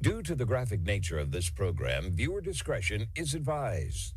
Due to the graphic nature of this program, viewer discretion is advised.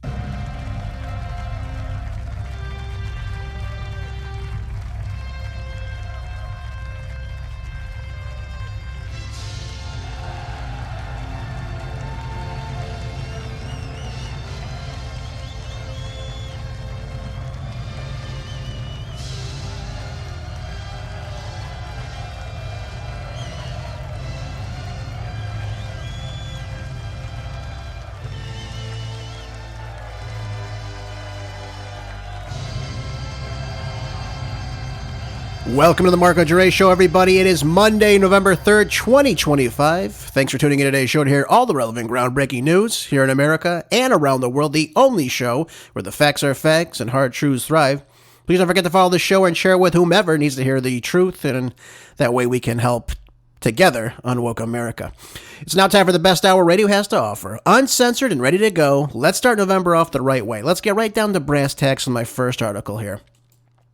Welcome to the Marco Jure Show, everybody. It is Monday, November 3rd, 2025. Thanks for tuning in today's show to hear all the relevant groundbreaking news here in America and around the world, the only show where the facts are facts and hard truths thrive. Please don't forget to follow the show and share with whomever needs to hear the truth, and that way we can help together unwoke America. It's now time for the best hour radio has to offer. Uncensored and ready to go. Let's start November off the right way. Let's get right down to brass tacks in my first article here.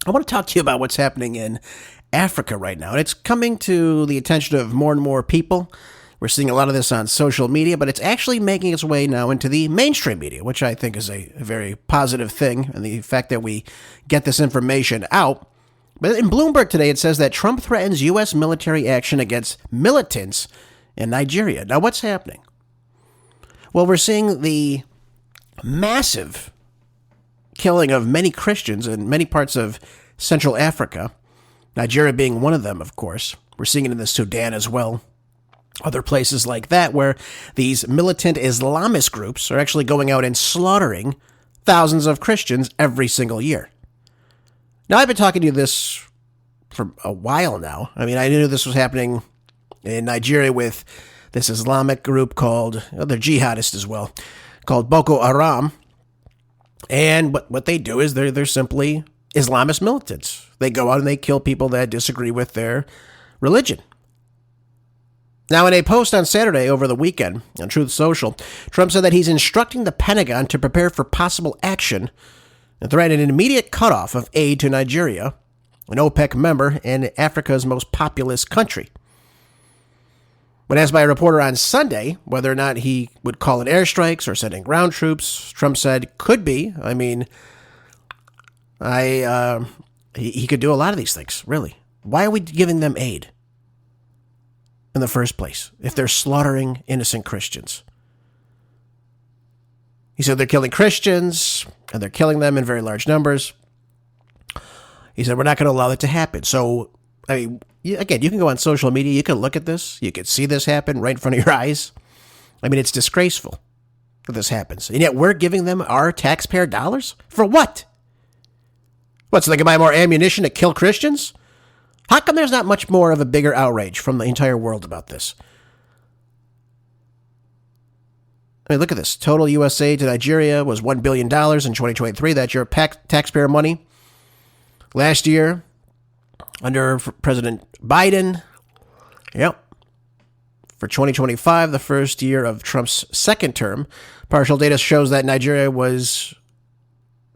I want to talk to you about what's happening in Africa right now. And it's coming to the attention of more and more people. We're seeing a lot of this on social media, but it's actually making its way now into the mainstream media, which I think is a very positive thing, and the fact that we get this information out. But in Bloomberg today, it says that Trump threatens U.S. military action against militants in Nigeria. Now, what's happening? Well, we're seeing the massive killing of many Christians in many parts of Central Africa, Nigeria being one of them, of course. We're seeing it in the Sudan as well. Other places like that where these militant Islamist groups are actually going out and slaughtering thousands of Christians every single year. Now, I've been talking to you this for a while now. I mean, I knew this was happening in Nigeria with this Islamic group called, they're jihadists as well, called Boko Haram. And what they do is they're simply Islamist militants. They go out and they kill people that disagree with their religion. Now, in a post on Saturday over the weekend on Truth Social, Trump said that he's instructing the Pentagon to prepare for possible action and threatened an immediate cutoff of aid to Nigeria, an OPEC member and Africa's most populous country. When asked by a reporter on Sunday whether or not he would call in airstrikes or send in ground troops, Trump said, could be. I mean, he could do a lot of these things, really. Why are we giving them aid in the first place if they're slaughtering innocent Christians? He said they're killing Christians, and they're killing them in very large numbers. He said, we're not going to allow that to happen. So, I mean, again, you can go on social media, you can look at this, you can see this happen right in front of your eyes. I mean, it's disgraceful that this happens. And yet we're giving them our taxpayer dollars? For what? What, so they can buy more ammunition to kill Christians? How come there's not much more of a bigger outrage from the entire world about this? I mean, look at this. Total U.S. aid to Nigeria was $1 billion in 2023. That's your taxpayer money. Last year, under President Biden, for 2025, the first year of Trump's second term, partial data shows that Nigeria was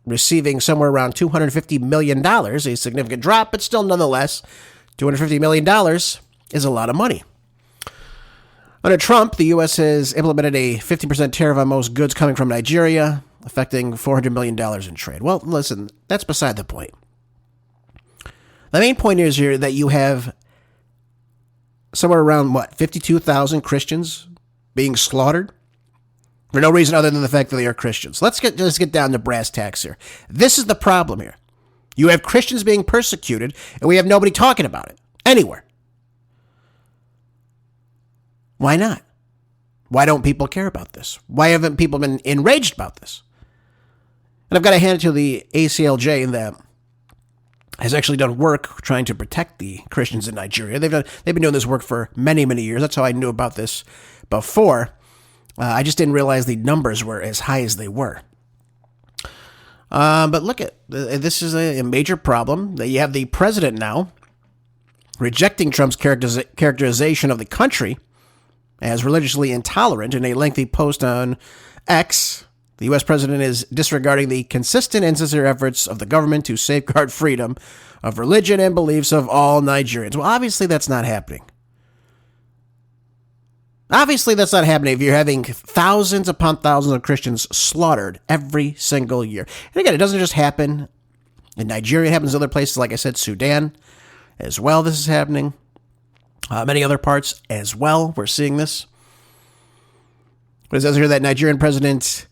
receiving somewhere around $250 million, a significant drop, but still nonetheless, $250 million is a lot of money. Under Trump, the U.S. has implemented a 15% tariff on most goods coming from Nigeria, affecting $400 million in trade. Well, listen, that's beside the point. The main point is here that you have somewhere around, 52,000 Christians being slaughtered for no reason other than the fact that they are Christians. Let's get down to brass tacks here. This is the problem here. You have Christians being persecuted, and we have nobody talking about it anywhere. Why not? Why don't people care about this? Why haven't people been enraged about this? And I've got to hand it to the ACLJ that has actually done work trying to protect the Christians in Nigeria. They've been doing this work for many, many years. That's how I knew about this before. I just didn't realize the numbers were as high as they were. But look at this is a major problem that you have the president now rejecting Trump's characterization of the country as religiously intolerant. In a lengthy post on X, the U.S. president is disregarding the consistent and sincere efforts of the government to safeguard freedom of religion and beliefs of all Nigerians. Well, obviously that's not happening. Obviously, that's not happening if you're having thousands upon thousands of Christians slaughtered every single year. And again, it doesn't just happen in Nigeria. It happens in other places, like I said, Sudan as well. This is happening. Many other parts as well. We're seeing this. But it says here that Nigerian President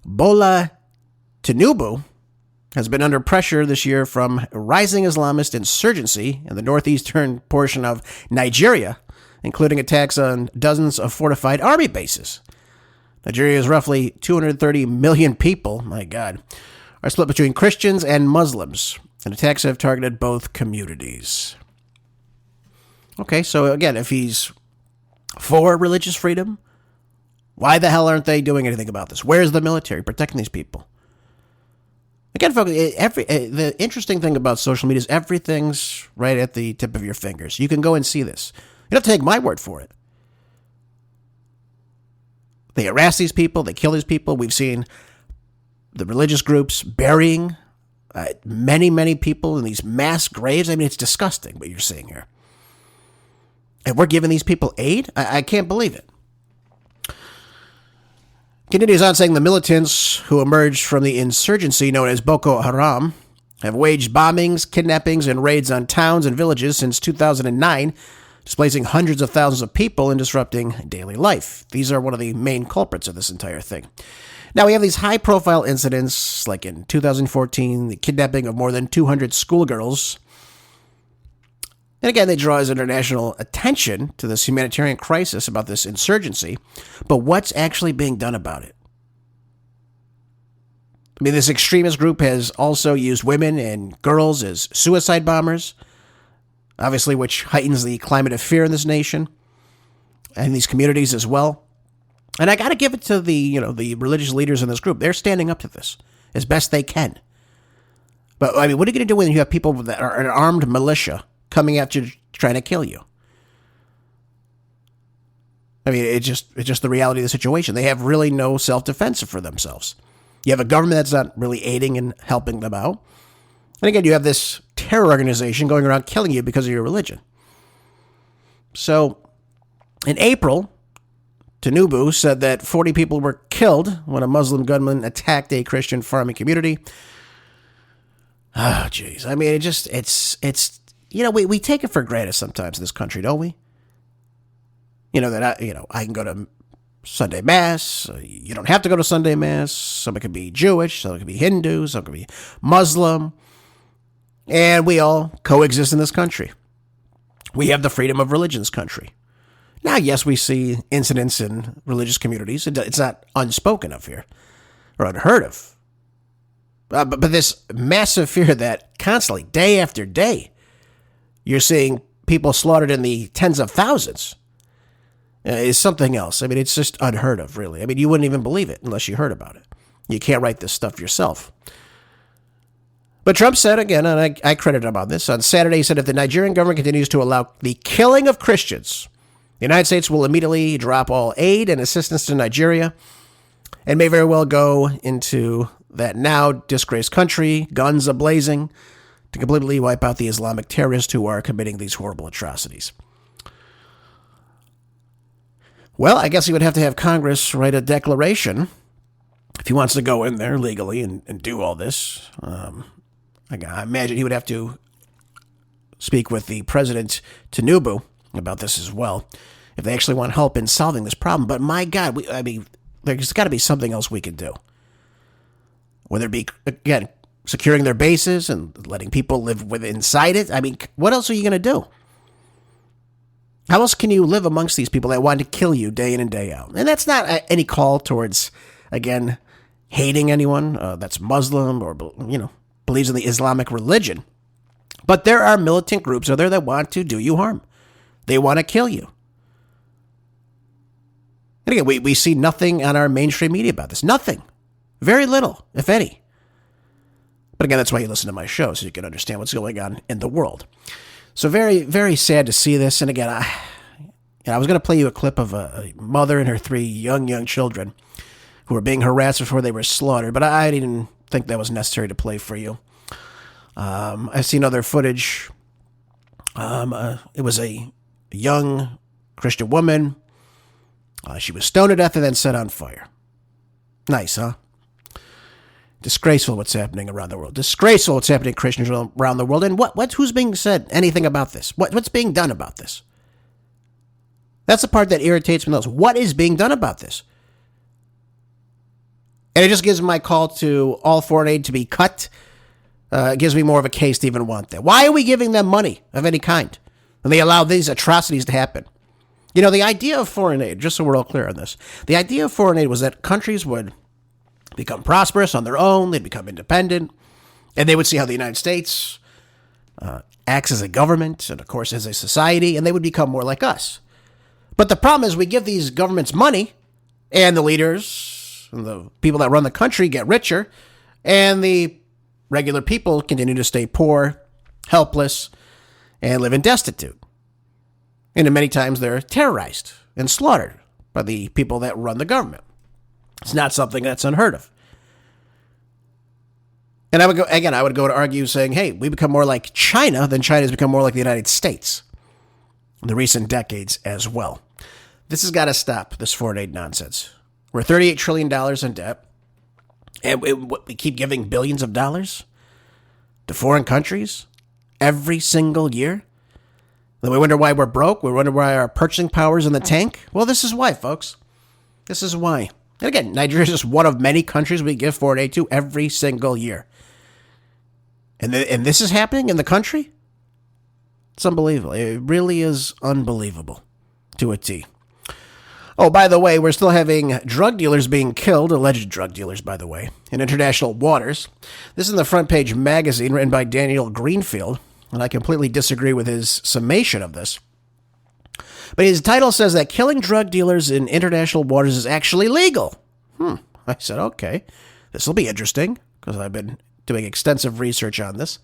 Bola Tinubu has been under pressure this year from rising Islamist insurgency in the northeastern portion of Nigeria, including attacks on dozens of fortified army bases. Nigeria is roughly 230 million people, my God, are split between Christians and Muslims, and attacks have targeted both communities. Okay, so again, if he's for religious freedom, why the hell aren't they doing anything about this? Where's the military protecting these people? Again, folks, the interesting thing about social media is everything's right at the tip of your fingers. You can go and see this. You don't have to take my word for it. They harass these people. They kill these people. We've seen the religious groups burying many, many people in these mass graves. I mean, it's disgusting what you're seeing here. And we're giving these people aid? I can't believe it. Continues on saying the militants who emerged from the insurgency known as Boko Haram have waged bombings, kidnappings, and raids on towns and villages since 2009, displacing hundreds of thousands of people and disrupting daily life. These are one of the main culprits of this entire thing. Now, we have these high-profile incidents, like in 2014, the kidnapping of more than 200 schoolgirls. And again, they draw international attention to this humanitarian crisis about this insurgency. But what's actually being done about it? I mean, this extremist group has also used women and girls as suicide bombers, obviously, which heightens the climate of fear in this nation and these communities as well. And I got to give it to the religious leaders in this group. They're standing up to this as best they can. But I mean, what are you going to do when you have people that are an armed militia coming after you trying to kill you? I mean, it's just the reality of the situation. They have really no self-defense for themselves. You have a government that's not really aiding and helping them out. And again, you have this terror organization going around killing you because of your religion. So, in April, Tinubu said that 40 people were killed when a Muslim gunman attacked a Christian farming community. Oh, jeez. I mean, it's we take it for granted sometimes in this country, don't we? I can go to Sunday Mass. You don't have to go to Sunday Mass. Somebody could be Jewish. Somebody could be Hindu. Somebody could be Muslim. And we all coexist in this country. We have the freedom of religion's country. Now, yes, we see incidents in religious communities. It's not unspoken of here or unheard of. But this massive fear that constantly, day after day, you're seeing people slaughtered in the tens of thousands is something else. I mean, it's just unheard of, really. I mean, you wouldn't even believe it unless you heard about it. You can't write this stuff yourself. But Trump said, again, and I credit him on this, on Saturday he said, if the Nigerian government continues to allow the killing of Christians, the United States will immediately drop all aid and assistance to Nigeria and may very well go into that now disgraced country, guns a-blazing, to completely wipe out the Islamic terrorists who are committing these horrible atrocities. Well, I guess he would have to have Congress write a declaration if he wants to go in there legally and do all this. I imagine he would have to speak with the President Tinubu about this as well, if they actually want help in solving this problem. But my God, there's got to be something else we can do. Whether it be, again, securing their bases and letting people live inside it. I mean, what else are you going to do? How else can you live amongst these people that want to kill you day in and day out? And that's not any call towards, again, hating anyone that's Muslim or, believes in the Islamic religion. But there are militant groups out there that want to do you harm. They want to kill you. And again, we see nothing on our mainstream media about this. Nothing. Very little, if any. But again, that's why you listen to my show, so you can understand what's going on in the world. So very, very sad to see this. And again, I was going to play you a clip of a mother and her 3 young children who were being harassed before they were slaughtered, but I didn't think that was necessary to play for you. I've seen other footage. It was a young Christian woman She was stoned to death and then set on fire. Nice, huh? Disgraceful what's happening around the world. Disgraceful what's happening to Christians around the world. And who's being said anything about this? What's being done about this? That's the part that irritates me most. What is being done about this? And it just gives my call to all foreign aid to be cut. It gives me more of a case to even want that. Why are we giving them money of any kind when they allow these atrocities to happen? You know, the idea of foreign aid, just so we're all clear on this, the idea of foreign aid was that countries would become prosperous on their own, they'd become independent, and they would see how the United States acts as a government and, of course, as a society, and they would become more like us. But the problem is we give these governments money, and the leaders and the people that run the country get richer, and the regular people continue to stay poor, helpless, and live in destitute. And many times they're terrorized and slaughtered by the people that run the government. It's not something that's unheard of. And I would go to argue saying, hey, we become more like China than China's become more like the United States in the recent decades as well. This has got to stop, this foreign aid nonsense. We're $38 trillion in debt, and we keep giving billions of dollars to foreign countries every single year. Then we wonder why we're broke. We wonder why our purchasing power is in the tank. Well, this is why, folks. This is why. And again, Nigeria is just one of many countries we give foreign aid to every single year. And this is happening in the country? It's unbelievable. It really is unbelievable to a T. Oh, by the way, we're still having drug dealers being killed, alleged drug dealers, by the way, in international waters. This is in the front page magazine written by Daniel Greenfield, and I completely disagree with his summation of this. But his title says that killing drug dealers in international waters is actually legal. I said, okay, this will be interesting, because I've been doing extensive research on this.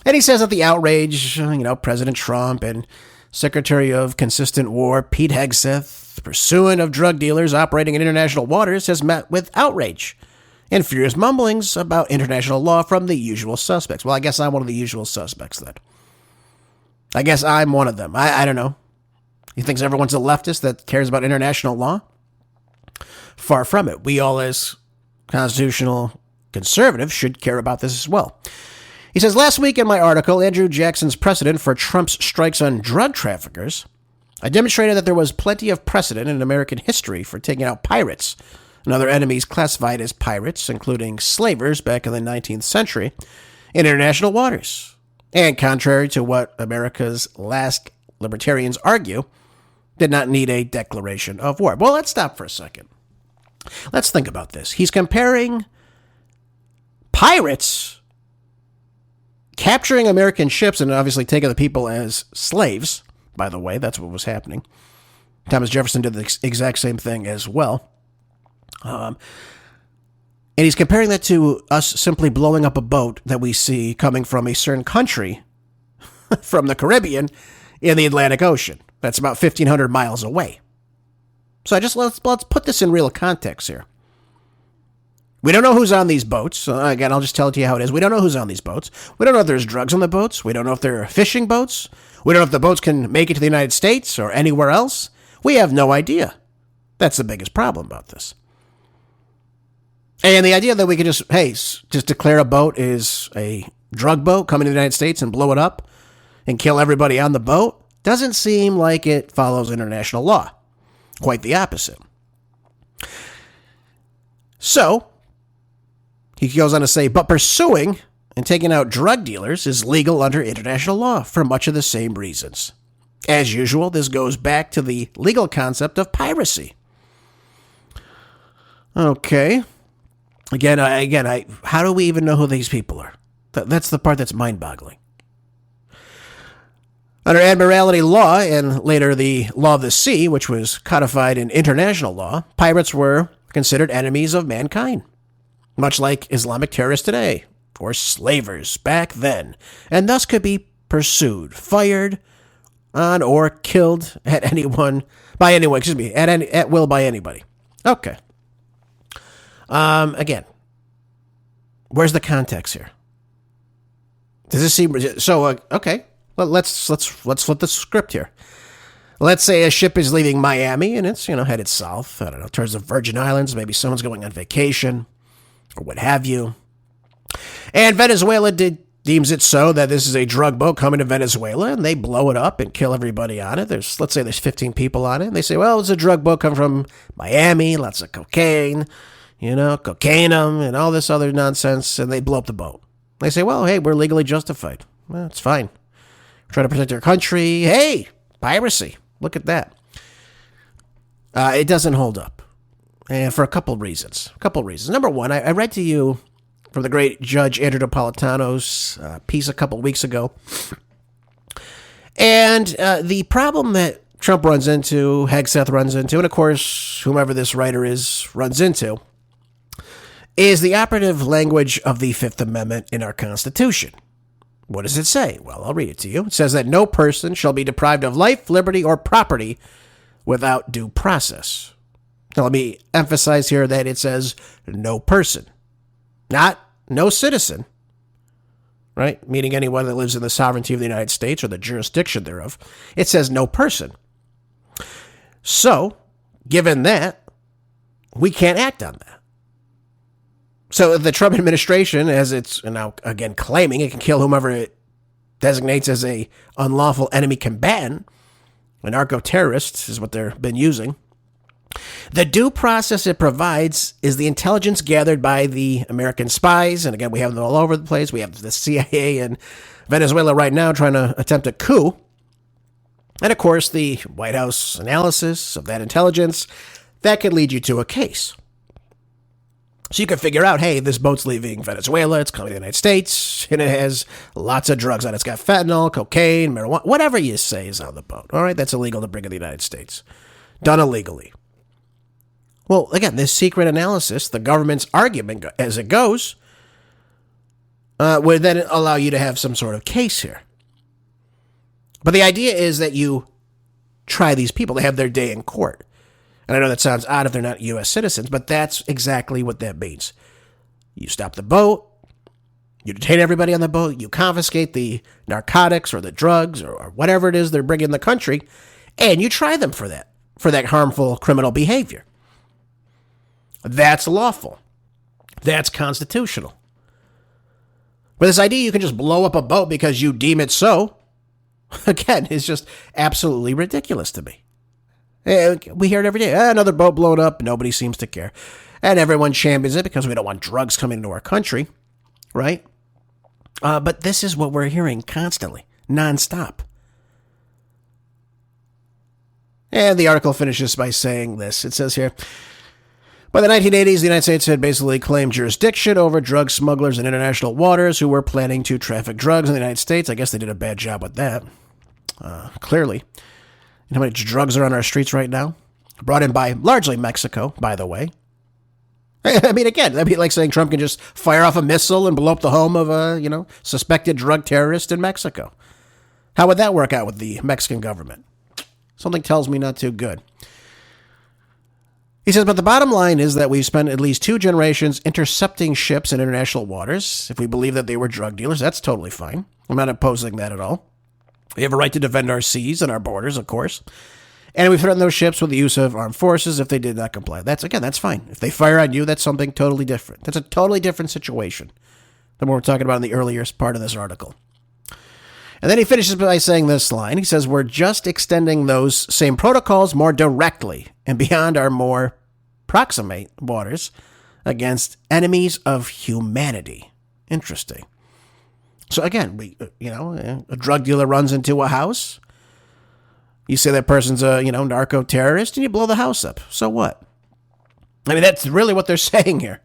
And he says that the outrage, President Trump and Secretary of Consistent War Pete Hegseth, pursuant of drug dealers operating in international waters, has met with outrage and furious mumblings about international law from the usual suspects. Well, I guess I'm one of the usual suspects then. I guess I'm one of them. I don't know. He thinks everyone's a leftist that cares about international law? Far from it. We all, as constitutional conservatives, should care about this as well. He says, last week in my article, Andrew Jackson's precedent for Trump's strikes on drug traffickers, I demonstrated that there was plenty of precedent in American history for taking out pirates and other enemies classified as pirates, including slavers back in the 19th century, in international waters. And contrary to what America's last libertarians argue, did not need a declaration of war. Well, let's stop for a second. Let's think about this. He's comparing pirates capturing American ships and obviously taking the people as slaves. By the way, that's what was happening. Thomas Jefferson did the exact same thing as well. And he's comparing that to us simply blowing up a boat that we see coming from a certain country from the Caribbean in the Atlantic Ocean. That's about 1,500 miles away. So let's put this in real context here. We don't know who's on these boats. Again, I'll just tell it to you how it is. We don't know who's on these boats. We don't know if there's drugs on the boats. We don't know if they're fishing boats. We don't know if the boats can make it to the United States or anywhere else. We have no idea. That's the biggest problem about this. And the idea that we could just declare a boat is a drug boat coming to the United States and blow it up and kill everybody on the boat doesn't seem like it follows international law. Quite the opposite. So, he goes on to say, but pursuing and taking out drug dealers is legal under international law for much of the same reasons. As usual, this goes back to the legal concept of piracy. Okay. Again, how do we even know who these people are? That's the part that's mind-boggling. Under admiralty law and later the law of the sea, which was codified in international law, pirates were considered enemies of mankind, much like Islamic terrorists today, or slavers back then, and thus could be pursued, fired on, or killed at will by anybody. Okay. Again, where's the context here? Does this seem so? Okay. Well, let's flip the script here. Let's say a ship is leaving Miami and it's, headed south, I don't know, towards the Virgin Islands. Maybe someone's going on vacation or what have you. And Venezuela deems it so that this is a drug boat coming to Venezuela, and they blow it up and kill everybody on it. Let's say there's 15 people on it, and they say, well, it's a drug boat coming from Miami, lots of cocaine, cocainum and all this other nonsense, and they blow up the boat. They say, well, hey, we're legally justified. Well, it's fine. We're trying to protect our country. Hey, piracy. Look at that. It doesn't hold up. And for a couple reasons. Number one, I read to you from the great Judge Andrew Napolitano's piece a couple weeks ago. And the problem that Trump runs into, Hegseth runs into, and of course, whomever this writer is runs into, is the operative language of the Fifth Amendment in our Constitution. What does it say? Well, I'll read it to you. It says that no person shall be deprived of life, liberty, or property without due process. Now, let me emphasize here that it says no person, not no citizen, right? Meaning anyone that lives in the sovereignty of the United States or the jurisdiction thereof. It says no person. So, given that, we can't act on that. So the Trump administration, as it's now again claiming it can kill whomever it designates as a unlawful enemy combatant, a narco-terrorist is what they've been using. The due process it provides is the intelligence gathered by the American spies. And again, we have them all over the place. We have the CIA in Venezuela right now trying to attempt a coup. And of course, the White House analysis of that intelligence, that could lead you to a case. So you can figure out, hey, this boat's leaving Venezuela, it's coming to the United States, and it has lots of drugs on it. It's got fentanyl, cocaine, marijuana, whatever you say is on the boat. All right, that's illegal to bring to the United States. Done illegally. Well, again, this secret analysis, the government's argument as it goes, would then allow you to have some sort of case here. But the idea is that you try these people to have their day in court. And I know that sounds odd if they're not U.S. citizens, but that's exactly what that means. You stop the boat, you detain everybody on the boat, you confiscate the narcotics or the drugs or whatever it is they're bringing in the country, and you try them for that harmful criminal behavior. That's lawful. That's constitutional. But this idea you can just blow up a boat because you deem it so, again, is just absolutely ridiculous to me. We hear it every day. Another boat blown up. Nobody seems to care. And everyone champions it because we don't want drugs coming into our country, right? But this is what we're hearing constantly, nonstop. And the article finishes by saying this. It says here, by the 1980s, the United States had basically claimed jurisdiction over drug smugglers in international waters who were planning to traffic drugs in the United States. I guess they did a bad job with that, clearly. You know how many drugs are on our streets right now? Brought in by largely Mexico, by the way. I mean, again, that'd be like saying Trump can just fire off a missile and blow up the home of a, suspected drug terrorist in Mexico. How would that work out with the Mexican government? Something tells me not too good. He says, but the bottom line is that we've spent at least 2 generations intercepting ships in international waters. If we believe that they were drug dealers, that's totally fine. I'm not opposing that at all. We have a right to defend our seas and our borders, of course. And we threaten those ships with the use of armed forces if they did not comply. That's fine. If they fire on you, that's something totally different. That's a totally different situation than what we're talking about in the earlier part of this article. And then he finishes by saying this line. He says, we're just extending those same protocols more directly and beyond our more proximate waters against enemies of humanity. Interesting. So again, a drug dealer runs into a house. You say that person's a, narco-terrorist, and you blow the house up. So what? I mean, that's really what they're saying here.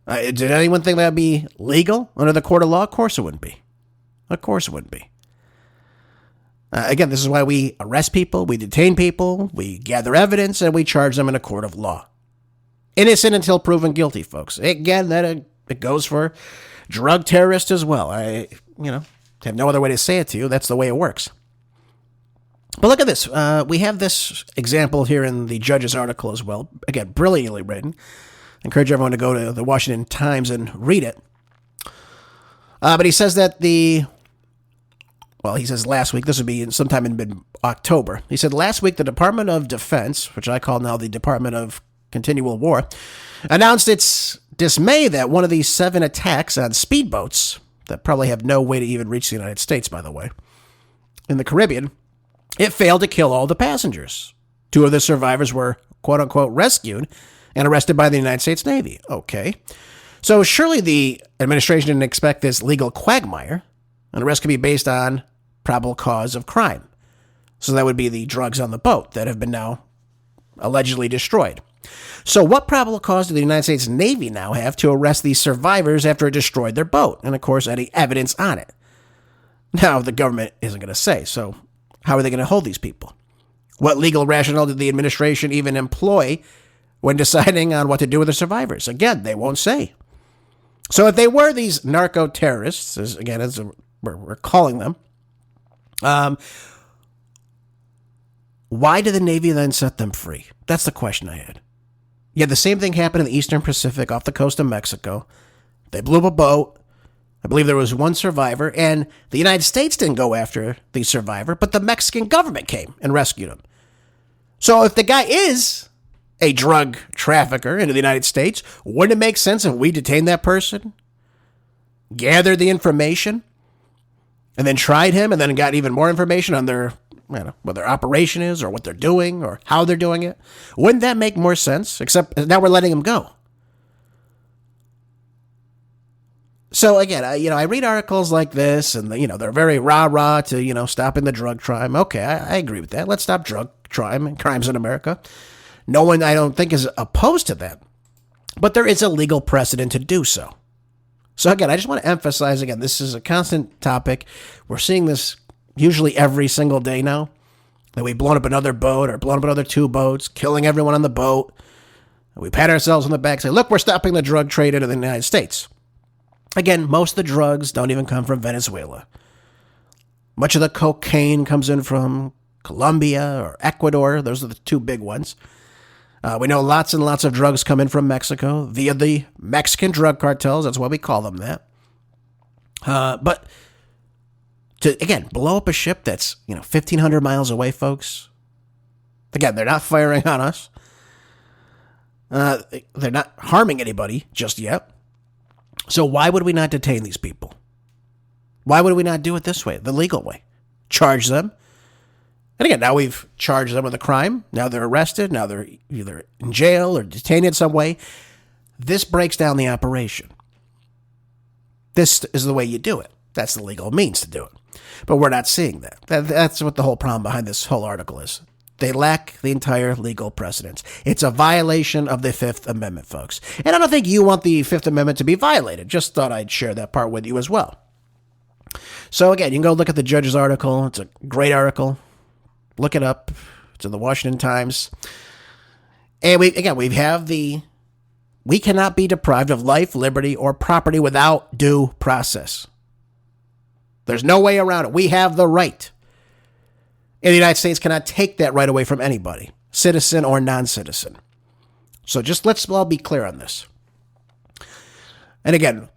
Did anyone think that would be legal under the court of law? Of course it wouldn't be. Of course it wouldn't be. Again, this is why we arrest people, we detain people, we gather evidence, and we charge them in a court of law. Innocent until proven guilty, folks. Again, it goes for drug terrorists as well. I have no other way to say it to you. That's the way it works. But look at this. We have this example here in the Judge's article as well. Again, brilliantly written. I encourage everyone to go to the Washington Times and read it. But he says that the Well, he says last week, this would be sometime in mid-October. He said last week the Department of Defense, which I call now the Department of Continual War, announced its dismay that one of these 7 attacks on speedboats that probably have no way to even reach the United States, by the way, in the Caribbean, it failed to kill all the passengers. 2 of the survivors were, quote-unquote, rescued and arrested by the United States Navy. Okay. So surely the administration didn't expect this legal quagmire. An arrest could be based on probable cause of crime. So that would be the drugs on the boat that have been now allegedly destroyed. So what probable cause do the United States Navy now have to arrest these survivors after it destroyed their boat? And, of course, any evidence on it. Now, the government isn't going to say, so how are they going to hold these people? What legal rationale did the administration even employ when deciding on what to do with the survivors? Again, they won't say. So if they were these narco-terrorists, as we're calling them, why did the Navy then set them free? That's the question I had. Yeah, the same thing happened in the Eastern Pacific off the coast of Mexico. They blew up a boat. I believe there was 1 survivor, and the United States didn't go after the survivor, but the Mexican government came and rescued him. So if the guy is a drug trafficker into the United States, wouldn't it make sense if we detained that person, gathered the information, and then tried him, and then got even more information on their, what their operation is, or what they're doing, or how they're doing it? Wouldn't that make more sense? Except now we're letting him go. So again, I read articles like this, and they're very rah-rah to stopping the drug crime. Okay, I agree with that. Let's stop drug crime and crimes in America. No one, I don't think, is opposed to that. But there is a legal precedent to do so. So again, I just want to emphasize again, this is a constant topic. We're seeing this usually every single day now. That we've blown up another boat or blown up another 2 boats, killing everyone on the boat. And we pat ourselves on the back and say, look, we're stopping the drug trade into the United States. Again, most of the drugs don't even come from Venezuela. Much of the cocaine comes in from Colombia or Ecuador. Those are the 2 big ones. We know lots and lots of drugs come in from Mexico via the Mexican drug cartels. That's why we call them that. But to, again, blow up a ship that's 1,500 miles away, folks. Again, they're not firing on us. They're not harming anybody just yet. So why would we not detain these people? Why would we not do it this way, the legal way? Charge them. And again, now we've charged them with a crime. Now they're arrested. Now they're either in jail or detained in some way. This breaks down the operation. This is the way you do it. That's the legal means to do it. But we're not seeing that. That's what the whole problem behind this whole article is. They lack the entire legal precedence. It's a violation of the Fifth Amendment, folks. And I don't think you want the Fifth Amendment to be violated. Just thought I'd share that part with you as well. So again, you can go look at the Judge's article. It's a great article. Look it up. It's in the Washington Times. And we cannot be deprived of life, liberty, or property without due process. There's no way around it. We have the right. And the United States cannot take that right away from anybody, citizen or non-citizen. So just let's all be clear on this. And again,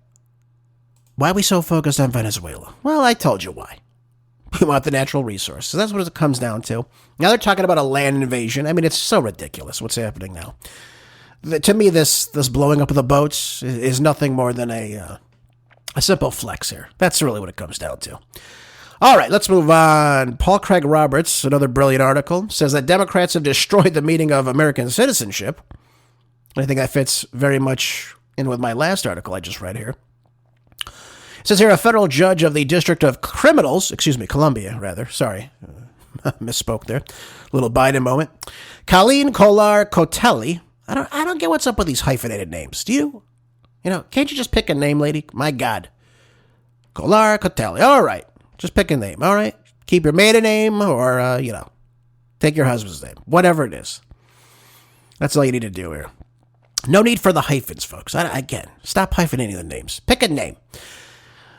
why are we so focused on Venezuela? Well, I told you why. We want the natural resources. That's what it comes down to. Now they're talking about a land invasion. I mean, it's so ridiculous what's happening now. To me, this blowing up of the boats is nothing more than a simple flex here. That's really what it comes down to. All right, let's move on. Paul Craig Roberts, another brilliant article, says that Democrats have destroyed the meaning of American citizenship. I think that fits very much in with my last article I just read here. It says here, a federal judge of the District of Columbia, misspoke there. Little Biden moment. Colleen Kolar Kotelli. I don't get what's up with these hyphenated names. Do you? Can't you just pick a name, lady? My God. Kolar Kotelli. All right. Just pick a name, all right? Keep your maiden name or, take your husband's name. Whatever it is. That's all you need to do here. No need for the hyphens, folks. Again, stop hyphenating the names. Pick a name.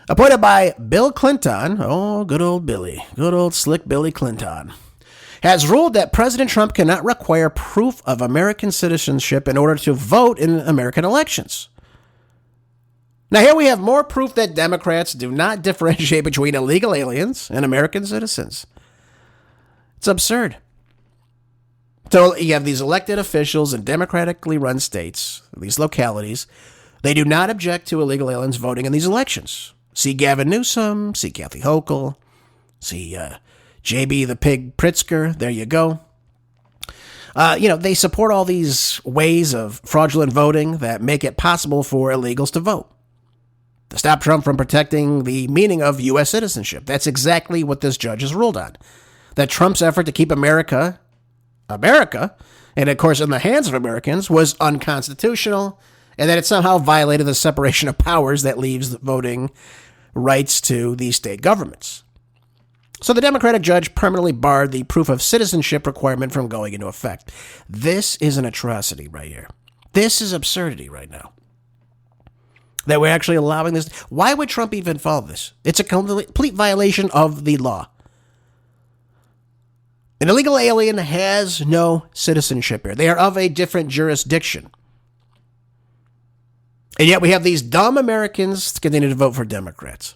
Appointed by Bill Clinton. Oh, good old Billy. Good old slick Billy Clinton. Has ruled that President Trump cannot require proof of American citizenship in order to vote in American elections. Now, here we have more proof that Democrats do not differentiate between illegal aliens and American citizens. It's absurd. So you have these elected officials in democratically run states, these localities. They do not object to illegal aliens voting in these elections. See Gavin Newsom, see Kathy Hochul, see JB the Pig Pritzker. There you go. They support all these ways of fraudulent voting that make it possible for illegals to vote, to stop Trump from protecting the meaning of U.S. citizenship. That's exactly what this judge has ruled on. That Trump's effort to keep America, and of course in the hands of Americans, was unconstitutional, and that it somehow violated the separation of powers that leaves the voting rights to the state governments. So the Democratic judge permanently barred the proof of citizenship requirement from going into effect. This is an atrocity right here. This is absurdity right now. That we're actually allowing this. Why would Trump even follow this? It's a complete violation of the law. An illegal alien has no citizenship here. They are of a different jurisdiction. And yet we have these dumb Americans continue to vote for Democrats.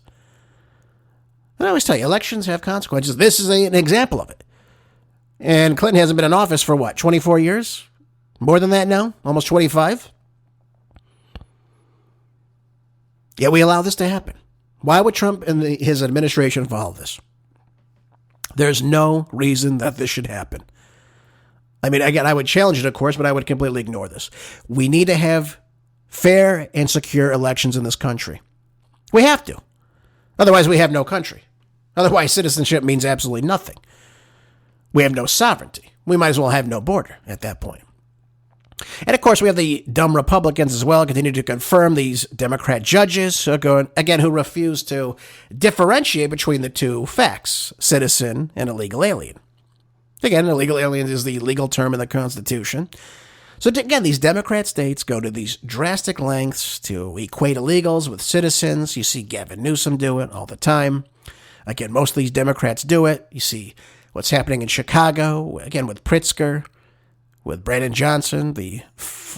And I always tell you, elections have consequences. This is an example of it. And Clinton hasn't been in office for what, 24 years? More than that now? Almost 25? Yet we allow this to happen. Why would Trump and his administration follow this? There's no reason that this should happen. I mean, again, I would challenge it, of course, but I would completely ignore this. We need to have fair and secure elections in this country. We have to. Otherwise, we have no country. Otherwise, citizenship means absolutely nothing. We have no sovereignty. We might as well have no border at that point. And of course, we have the dumb Republicans as well, continue to confirm these Democrat judges, who refuse to differentiate between the two facts, citizen and illegal alien. Again, illegal alien is the legal term in the Constitution. So again, these Democrat states go to these drastic lengths to equate illegals with citizens. You see Gavin Newsom do it all the time. Again, most of these Democrats do it. You see what's happening in Chicago, again, with Pritzker, with Brandon Johnson, the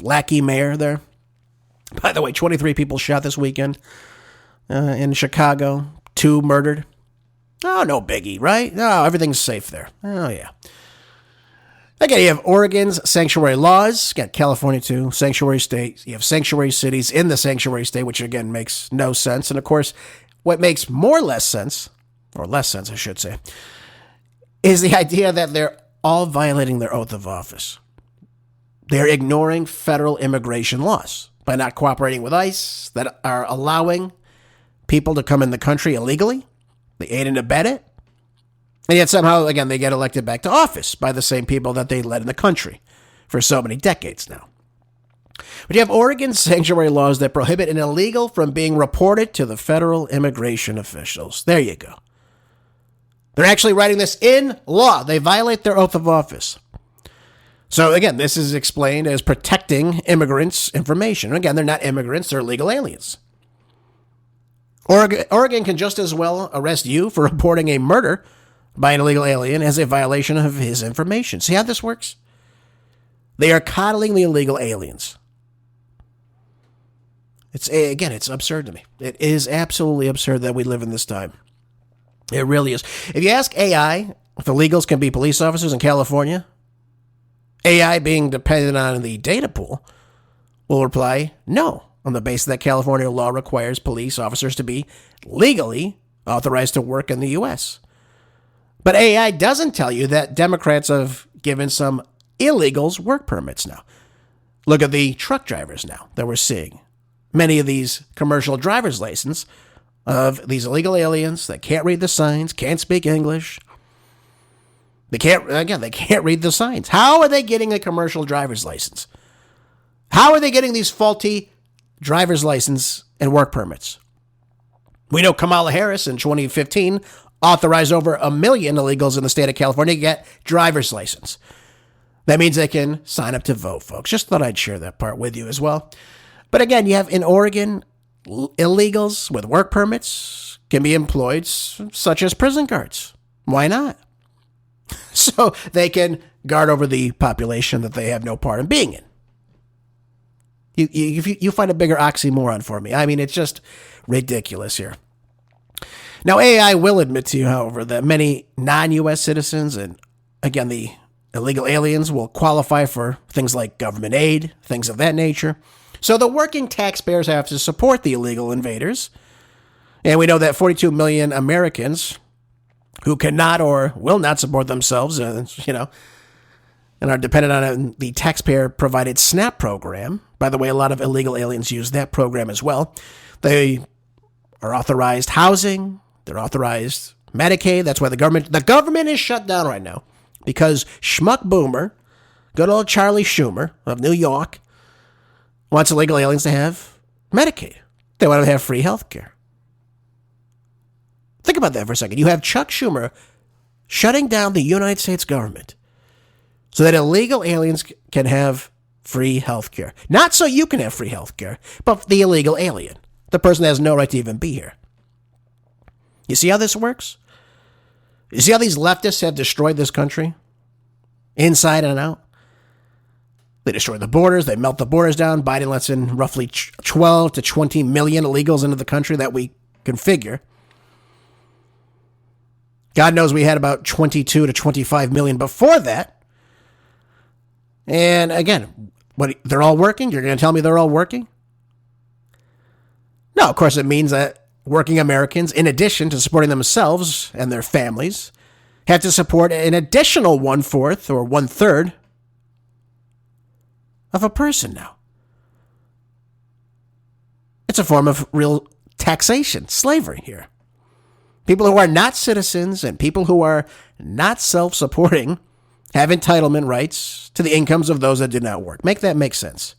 lackey mayor there. By the way, 23 people shot this weekend in Chicago, 2 murdered. Oh, no biggie, right? No, everything's safe there. Oh, yeah. Again, you have Oregon's sanctuary laws. You got California, too, sanctuary state. You have sanctuary cities in the sanctuary state, which, again, makes no sense. And, of course, what makes less sense, I should say, is the idea that they're all violating their oath of office. They're ignoring federal immigration laws by not cooperating with ICE that are allowing people to come in the country illegally. They aid and abet it. And yet somehow, again, they get elected back to office by the same people that they led in the country for so many decades now. But you have Oregon's sanctuary laws that prohibit an illegal from being reported to the federal immigration officials. There you go. They're actually writing this in law. They violate their oath of office. So, again, this is explained as protecting immigrants' information. Again, they're not immigrants, they're illegal aliens. Oregon can just as well arrest you for reporting a murder by an illegal alien as a violation of his information. See how this works? They are coddling the illegal aliens. It's absurd to me. It is absolutely absurd that we live in this time. It really is. If you ask AI if illegals can be police officers in California, AI, being dependent on the data pool, will reply no, on the basis that California law requires police officers to be legally authorized to work in the U.S. But AI doesn't tell you that Democrats have given some illegals work permits now. Look at the truck drivers now that we're seeing. Many of these commercial driver's license of these illegal aliens that can't read the signs, can't speak English. They can't read the signs. How are they getting a commercial driver's license? How are they getting these faulty driver's license and work permits? We know Kamala Harris in 2015 authorized over 1 million illegals in the state of California to get driver's license. That means they can sign up to vote, folks. Just thought I'd share that part with you as well. But again, you have in Oregon, illegals with work permits can be employed, such as prison guards. Why not? So they can guard over the population that they have no part in being in. You find a bigger oxymoron for me. I mean, it's just ridiculous here. Now, AI will admit to you, however, that many non-U.S. citizens and, again, the illegal aliens will qualify for things like government aid, things of that nature. So the working taxpayers have to support the illegal invaders. And we know that 42 million Americans who cannot or will not support themselves, and are dependent on the taxpayer-provided SNAP program. By the way, a lot of illegal aliens use that program as well. They are authorized housing. They're authorized Medicaid. That's why the government is shut down right now, because schmuck boomer, good old Charlie Schumer of New York, wants illegal aliens to have Medicaid. They want them to have free health care. Think about that for a second. You have Chuck Schumer shutting down the United States government so that illegal aliens can have free health care. Not so you can have free health care, but the illegal alien, the person that has no right to even be here. You see how this works? You see how these leftists have destroyed this country? Inside and out? They destroy the borders. They melt the borders down. Biden lets in roughly 12 to 20 million illegals into the country that we can figure. God knows we had about 22 to 25 million before that. And again, they're all working? You're going to tell me they're all working? No, of course it means that working Americans, in addition to supporting themselves and their families, have to support an additional 1/4 or 1/3 of a person now. It's a form of real taxation, slavery here. People who are not citizens and people who are not self-supporting have entitlement rights to the incomes of those that do not work. Make that make sense.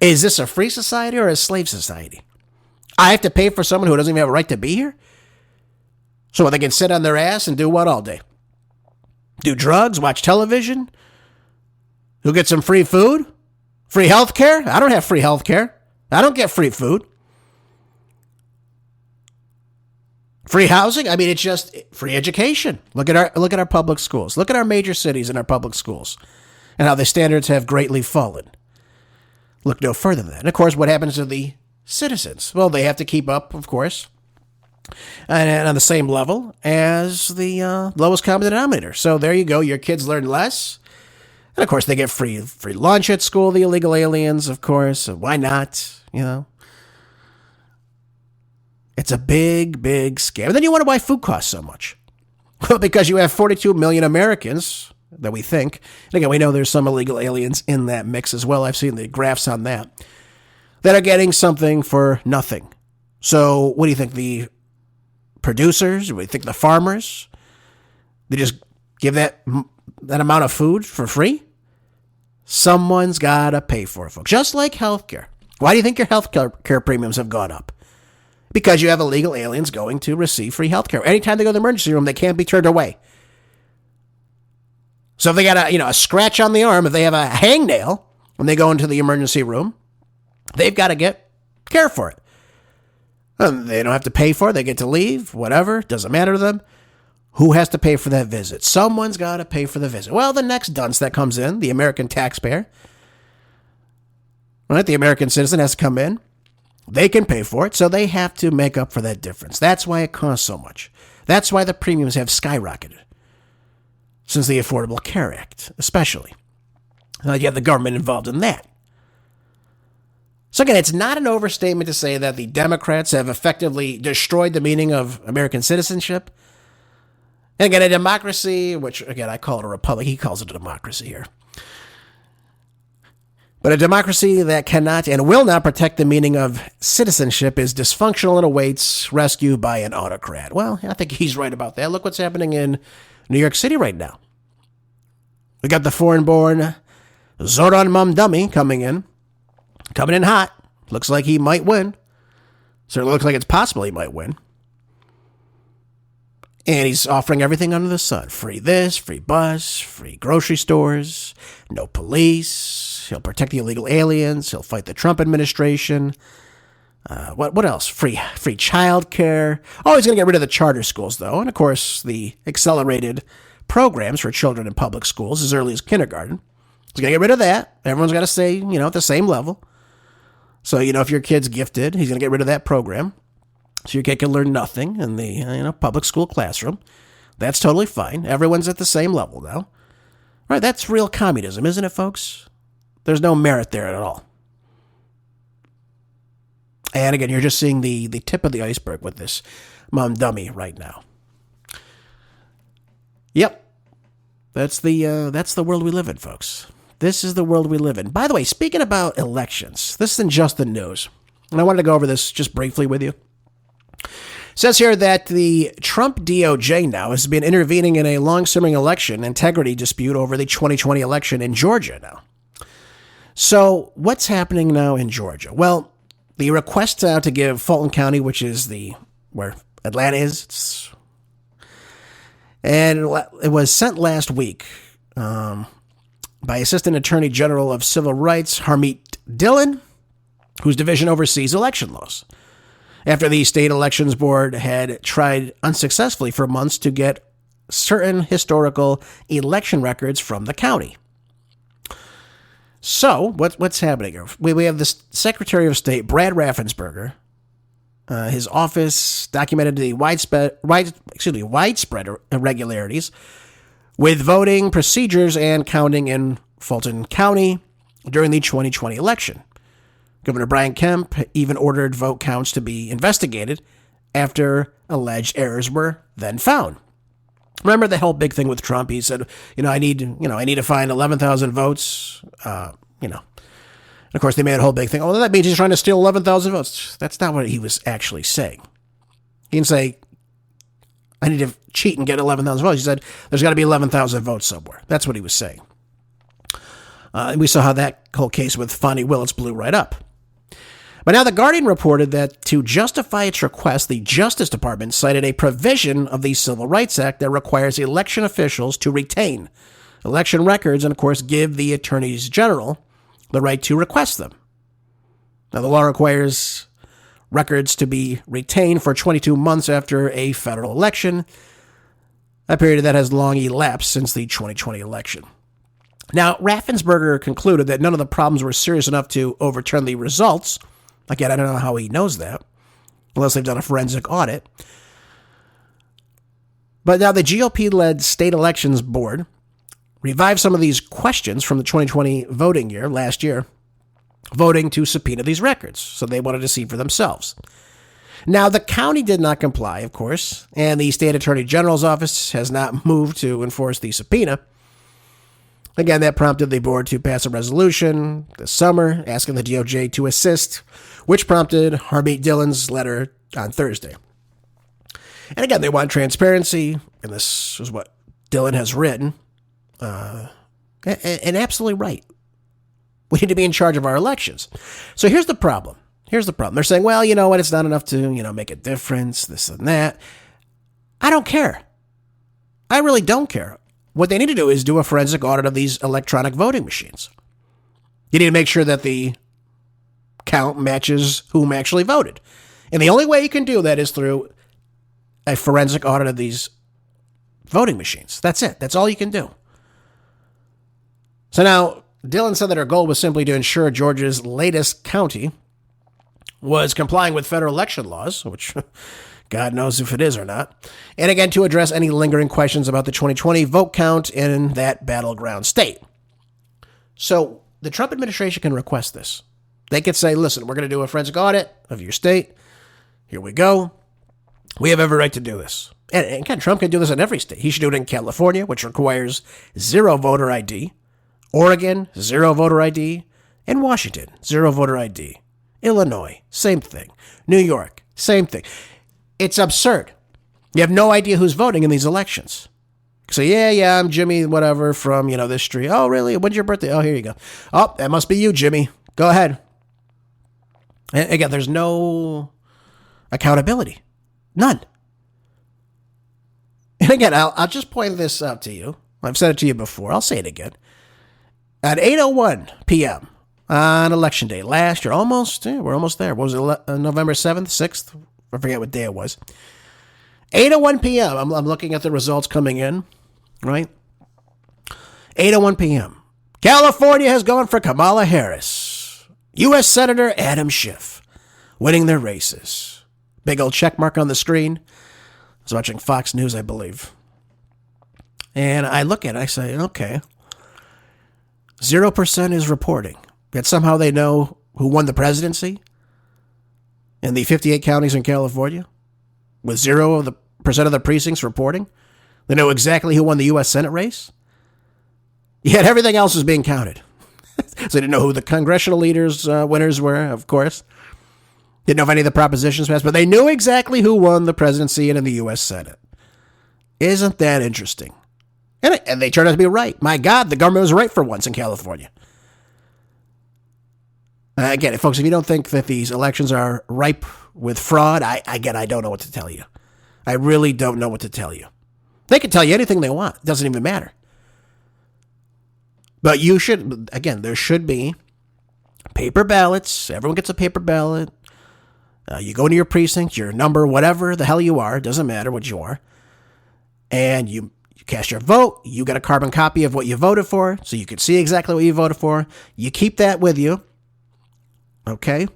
Is this a free society or a slave society? I have to pay for someone who doesn't even have a right to be here? So they can sit on their ass and do what all day? Do drugs, watch television? Who gets some free food? Free health care? I don't have free health care. I don't get free food. Free housing? I mean, it's just free education. Look at our public schools. Look at our major cities and our public schools and how the standards have greatly fallen. Look no further than that. And of course, what happens to the citizens? Well, they have to keep up, of course, and on the same level as the lowest common denominator. So there you go. Your kids learn less. And of course, they get free lunch at school, the illegal aliens, of course. Why not? It's a big, big scam. And then you wonder why food costs so much. Well, because you have 42 million Americans that we think, and again, we know there's some illegal aliens in that mix as well. I've seen the graphs on that are getting something for nothing. So what do you think? The producers? What do you think? The farmers? They just give that amount of food for free? Someone's got to pay for it, folks. Just like healthcare. Why do you think your healthcare premiums have gone up? Because you have illegal aliens going to receive free healthcare. Anytime they go to the emergency room, they can't be turned away. So if they got a scratch on the arm, if they have a hangnail when they go into the emergency room, they've got to get care for it. And they don't have to pay for it. They get to leave, whatever. Doesn't matter to them. Who has to pay for that visit? Someone's got to pay for the visit. Well, the next dunce that comes in, the American taxpayer, right? The American citizen has to come in. They can pay for it, so they have to make up for that difference. That's why it costs so much. That's why the premiums have skyrocketed since the Affordable Care Act, especially. You have the government involved in that. So again, it's not an overstatement to say that the Democrats have effectively destroyed the meaning of American citizenship. And again, a democracy, which again, I call it a republic. He calls it a democracy here. But a democracy that cannot and will not protect the meaning of citizenship is dysfunctional and awaits rescue by an autocrat. Well, I think he's right about that. Look what's happening in New York City right now. We got the foreign-born Zoran Mamdani coming in hot. Looks like he might win. Certainly looks like it's possible he might win. And he's offering everything under the sun. Free this, free bus, free grocery stores, no police. He'll protect the illegal aliens. He'll fight the Trump administration. What else? Free child care. Oh, he's going to get rid of the charter schools, though. And, of course, the accelerated programs for children in public schools as early as kindergarten. He's going to get rid of that. Everyone's got to stay, at the same level. So, if your kid's gifted, he's going to get rid of that program. So your kid can learn nothing in the public school classroom. That's totally fine. Everyone's at the same level now. Right, that's real communism, isn't it, folks? There's no merit there at all. And again, you're just seeing the tip of the iceberg with this Mamdani right now. Yep. That's the world we live in, folks. This is the world we live in. By the way, speaking about elections, this isn't just the news. And I wanted to go over this just briefly with you. It says here that the Trump DOJ now has been intervening in a long-simmering election integrity dispute over the 2020 election in Georgia now. So what's happening now in Georgia? Well, the request to give Fulton County, which is where Atlanta is, and it was sent last week by Assistant Attorney General of Civil Rights Harmeet Dillon, whose division oversees election laws, after the state elections board had tried unsuccessfully for months to get certain historical election records from the county. So, what's happening here? We have the Secretary of State, Brad Raffensperger. His office documented the widespread irregularities with voting procedures and counting in Fulton County during the 2020 election. Governor Brian Kemp even ordered vote counts to be investigated after alleged errors were then found. Remember the whole big thing with Trump? He said, I need to find 11,000 votes. And of course, they made a whole big thing. Oh, that means he's trying to steal 11,000 votes. That's not what he was actually saying. He didn't say, I need to cheat and get 11,000 votes. He said, there's got to be 11,000 votes somewhere. That's what he was saying. And we saw how that whole case with Fonnie Willis blew right up. But now the Guardian reported that to justify its request, the Justice Department cited a provision of the Civil Rights Act that requires election officials to retain election records and, of course, give the attorneys general the right to request them. Now, the law requires records to be retained for 22 months after a federal election, a period that has long elapsed since the 2020 election. Now, Raffensperger concluded that none of the problems were serious enough to overturn the results. Again, I don't know how he knows that, unless they've done a forensic audit. But now the GOP-led state elections board revived some of these questions from the 2020 voting year, last year, voting to subpoena these records. So they wanted to see for themselves. Now, the county did not comply, of course, and the state attorney general's office has not moved to enforce the subpoena. Again, that prompted the board to pass a resolution this summer asking the DOJ to assist, which prompted Harmeet Dillon's letter on Thursday. And again, they want transparency, and this is what Dillon has written. And absolutely right. We need to be in charge of our elections. So here's the problem. They're saying, well, you know what? It's not enough to, make a difference, this and that. I don't care. I really don't care. What they need to do is do a forensic audit of these electronic voting machines. You need to make sure that the count matches whom actually voted. And the only way you can do that is through a forensic audit of these voting machines. That's it. That's all you can do. So now, Dillon said that her goal was simply to ensure Georgia's latest county was complying with federal election laws, which God knows if it is or not, and again, to address any lingering questions about the 2020 vote count in that battleground state. So the Trump administration can request this. They could say, listen, we're going to do a forensic audit of your state. Here we go. We have every right to do this. And again, Trump can do this in every state. He should do it in California, which requires 0 voter ID. Oregon, 0 voter ID. And Washington, 0 voter ID. Illinois, same thing. New York, same thing. It's absurd. You have no idea who's voting in these elections. So, yeah, I'm Jimmy, whatever, from, this street. Oh, really? When's your birthday? Oh, here you go. Oh, that must be you, Jimmy. Go ahead. And again, there's no accountability. None. And again, I'll just point this out to you. I've said it to you before. I'll say it again. At 8:01 p.m. on Election Day last year, we're almost there. What was it, November 7th, 6th? I forget what day it was. 8:01 p.m. I'm looking at the results coming in, right? 8:01 p.m. California has gone for Kamala Harris. U.S. Senator Adam Schiff winning their races. Big old check mark on the screen. I was watching Fox News, I believe. And I look at it, I say, okay, 0% is reporting. Yet somehow they know who won the presidency in the 58 counties in California, with 0% of the precincts reporting. They know exactly who won the U.S. Senate race. Yet everything else is being counted. So they didn't know who the congressional leaders' winners were, of course. Didn't know if any of the propositions passed, but they knew exactly who won the presidency and in the U.S. Senate. Isn't that interesting? And they turned out to be right. My God, the government was right for once in California. Again, folks, if you don't think that these elections are ripe with fraud, I don't know what to tell you. I really don't know what to tell you. They can tell you anything they want. It doesn't even matter. But there should be paper ballots. Everyone gets a paper ballot. You go into your precinct, your number, whatever the hell you are, doesn't matter what you are. And you cast your vote. You get a carbon copy of what you voted for, so you can see exactly what you voted for. You keep that with you. Okay?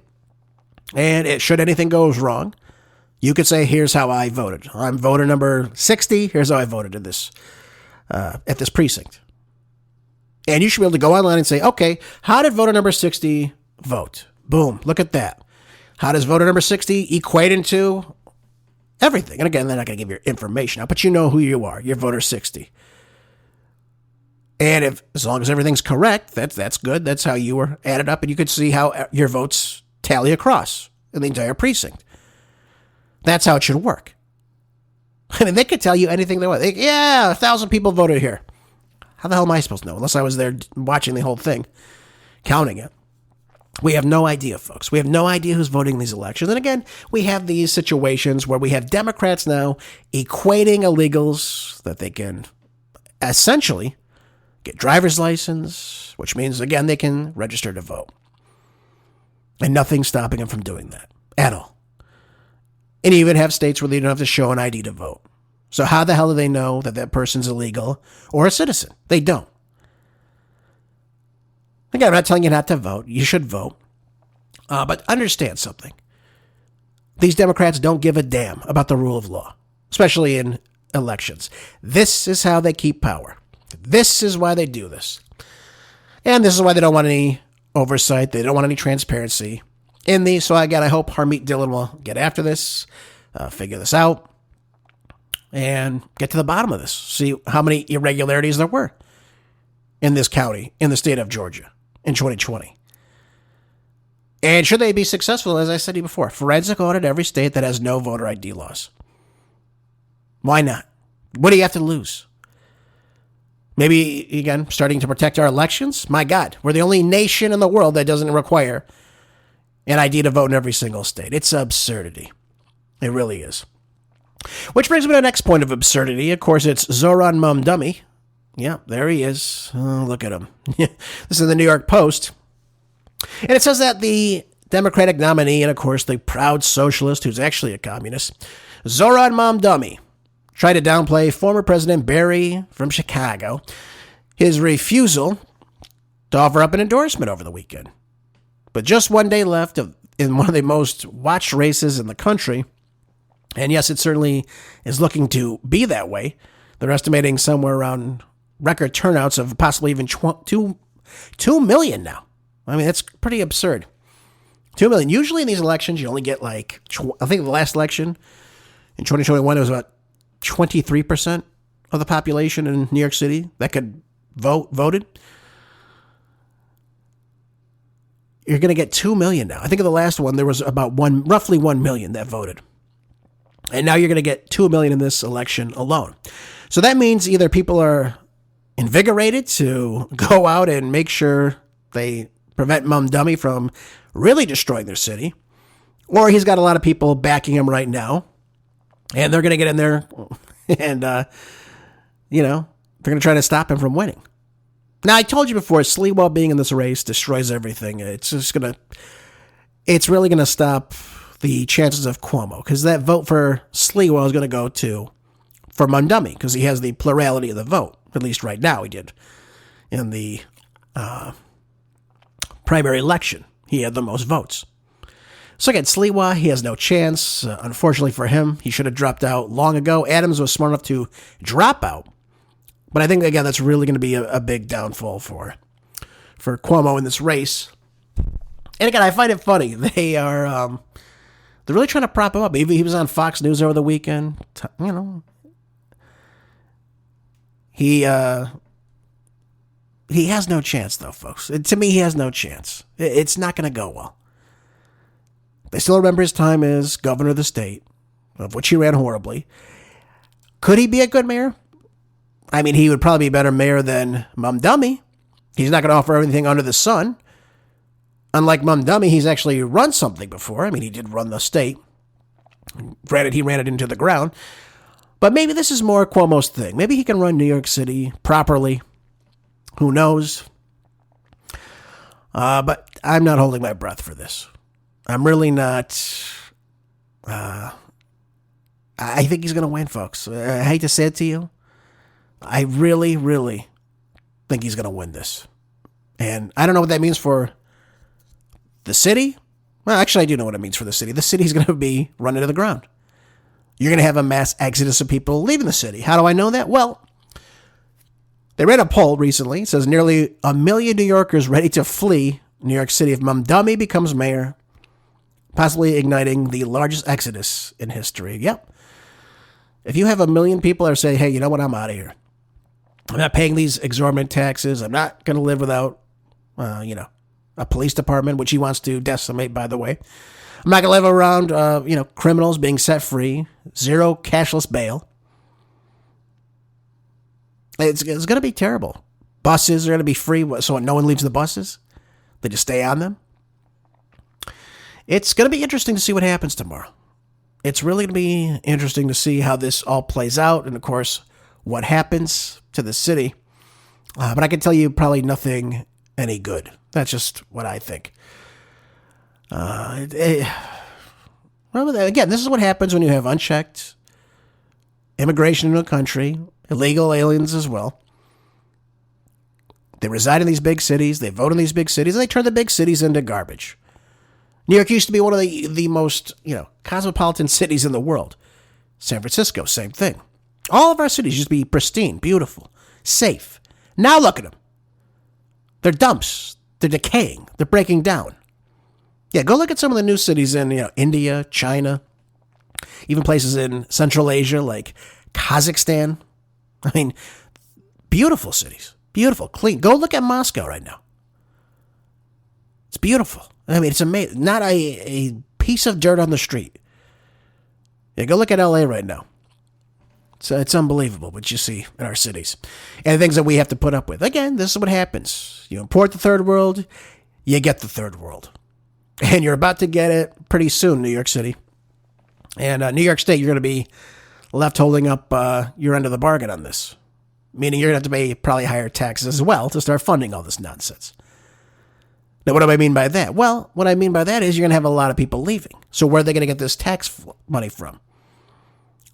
And should anything goes wrong, you could say, here's how I voted. I'm voter number 60. Here's how I voted at this precinct. And you should be able to go online and say, okay, how did voter number 60 vote? Boom, look at that. How does voter number 60 equate into everything? And again, they're not going to give your information out, but you know who you are. You're voter 60. And as long as everything's correct, that's good. That's how you were added up, and you could see how your votes tally across in the entire precinct. That's how it should work. I mean, they could tell you anything they want. 1,000 people voted here. How the hell am I supposed to know? Unless I was there watching the whole thing, counting it. We have no idea, folks. We have no idea who's voting in these elections. And again, we have these situations where we have Democrats now equating illegals that they can essentially get driver's license, which means, again, they can register to vote. And nothing's stopping them from doing that at all. And you even have states where they don't have to show an ID to vote. So how the hell do they know that that person's illegal or a citizen? They don't. Again, I'm not telling you not to vote. You should vote. But understand something. These Democrats don't give a damn about the rule of law, especially in elections. This is how they keep power. This is why they do this. And this is why they don't want any oversight. They don't want any transparency in these. So again, I hope Harmeet Dillon will get after this, figure this out, and get to the bottom of this. See how many irregularities there were in this county, in the state of Georgia in 2020. And should they be successful, as I said to you before, forensic audit every state that has no voter ID laws. Why not? What do you have to lose? Maybe, again, starting to protect our elections? My God, we're the only nation in the world that doesn't require an ID to vote in every single state. It's absurdity. It really is. Which brings me to the next point of absurdity. Of course, it's Zoran Mamdani. Yeah, there he is. Oh, look at him. This is the New York Post. And it says that the Democratic nominee, and of course the proud socialist who's actually a communist, Zoran Mamdani, tried to downplay former President Barry from Chicago, his refusal to offer up an endorsement over the weekend. But just one day left in one of the most watched races in the country, and yes, it certainly is looking to be that way. They're estimating somewhere around record turnouts of possibly even 2 million now. I mean, that's pretty absurd. 2 million. Usually in these elections, you only get I think the last election in 2021, it was about 23% of the population in New York City that could voted. You're going to get 2 million now. I think of the last one, there was about roughly 1 million that voted. And now you're going to get 2 million in this election alone. So that means either people are invigorated to go out and make sure they prevent Mamdani from really destroying their city, or he's got a lot of people backing him right now, and they're going to get in there and, they're going to try to stop him from winning. Now, I told you before, Sliwa being in this race destroys everything. It's really going to stop the chances of Cuomo, because that vote for Sliwa is going to go for Mamdani, because he has the plurality of the vote. At least right now he did in the primary election He had the most votes. So again, Sliwa, he has no chance. Unfortunately for him, he should have dropped out long ago. Adams was smart enough to drop out. But I think, again, that's really going to be a big downfall for Cuomo in this race. And again, I find it funny. They're really trying to prop him up. He was on Fox News over the weekend. You know, he has no chance, though, folks. To me, he has no chance. It's not going to go well. They still remember his time as governor of the state, of which he ran horribly. Could he be a good mayor? I mean, he would probably be a better mayor than Mamdani. He's not going to offer everything under the sun. Unlike Mamdani, he's actually run something before. I mean, he did run the state. Granted, he ran it into the ground. But maybe this is more Cuomo's thing. Maybe he can run New York City properly. Who knows? But I'm not holding my breath for this. I'm really not. I think he's going to win, folks. I hate to say it to you. I really, really think he's going to win this. And I don't know what that means for the city. Well, actually, I do know what it means for the city. The city's going to be run into the ground. You're going to have a mass exodus of people leaving the city. How do I know that? Well, they ran a poll recently. It says nearly 1 million New Yorkers ready to flee New York City if Mamdani becomes mayor, possibly igniting the largest exodus in history. Yep. If you have 1 million people that are saying, hey, you know what, I'm out of here. I'm not paying these exorbitant taxes. I'm not going to live without, a police department, which he wants to decimate, by the way. I'm not going to live around, criminals being set free. Zero cashless bail. It's going to be terrible. Buses are going to be free, so no one leaves the buses. They just stay on them. It's going to be interesting to see what happens tomorrow. It's really going to be interesting to see how this all plays out, and of course, what happens to the city. But I can tell you probably nothing any good. That's just what I think. Well, again, this is what happens when you have unchecked immigration into a country, illegal aliens as well. They reside in these big cities, they vote in these big cities, and they turn the big cities into garbage. New York used to be one of the most, cosmopolitan cities in the world. San Francisco, same thing. All of our cities used to be pristine, beautiful, safe. Now look at them. They're dumps. They're decaying. They're breaking down. Yeah, go look at some of the new cities in India, China, even places in Central Asia like Kazakhstan. I mean, beautiful cities. Beautiful, clean. Go look at Moscow right now. It's beautiful. I mean, it's amazing. Not a piece of dirt on the street. Yeah, go look at LA right now. It's unbelievable what you see in our cities. And the things that we have to put up with. Again, this is what happens. You import the third world, you get the third world. And you're about to get it pretty soon, New York City. And New York State, you're going to be left holding up your end of the bargain on this. Meaning you're going to have to pay probably higher taxes as well to start funding all this nonsense. Now, what do I mean by that? Well, what I mean by that is you're going to have a lot of people leaving. So where are they going to get this tax money from?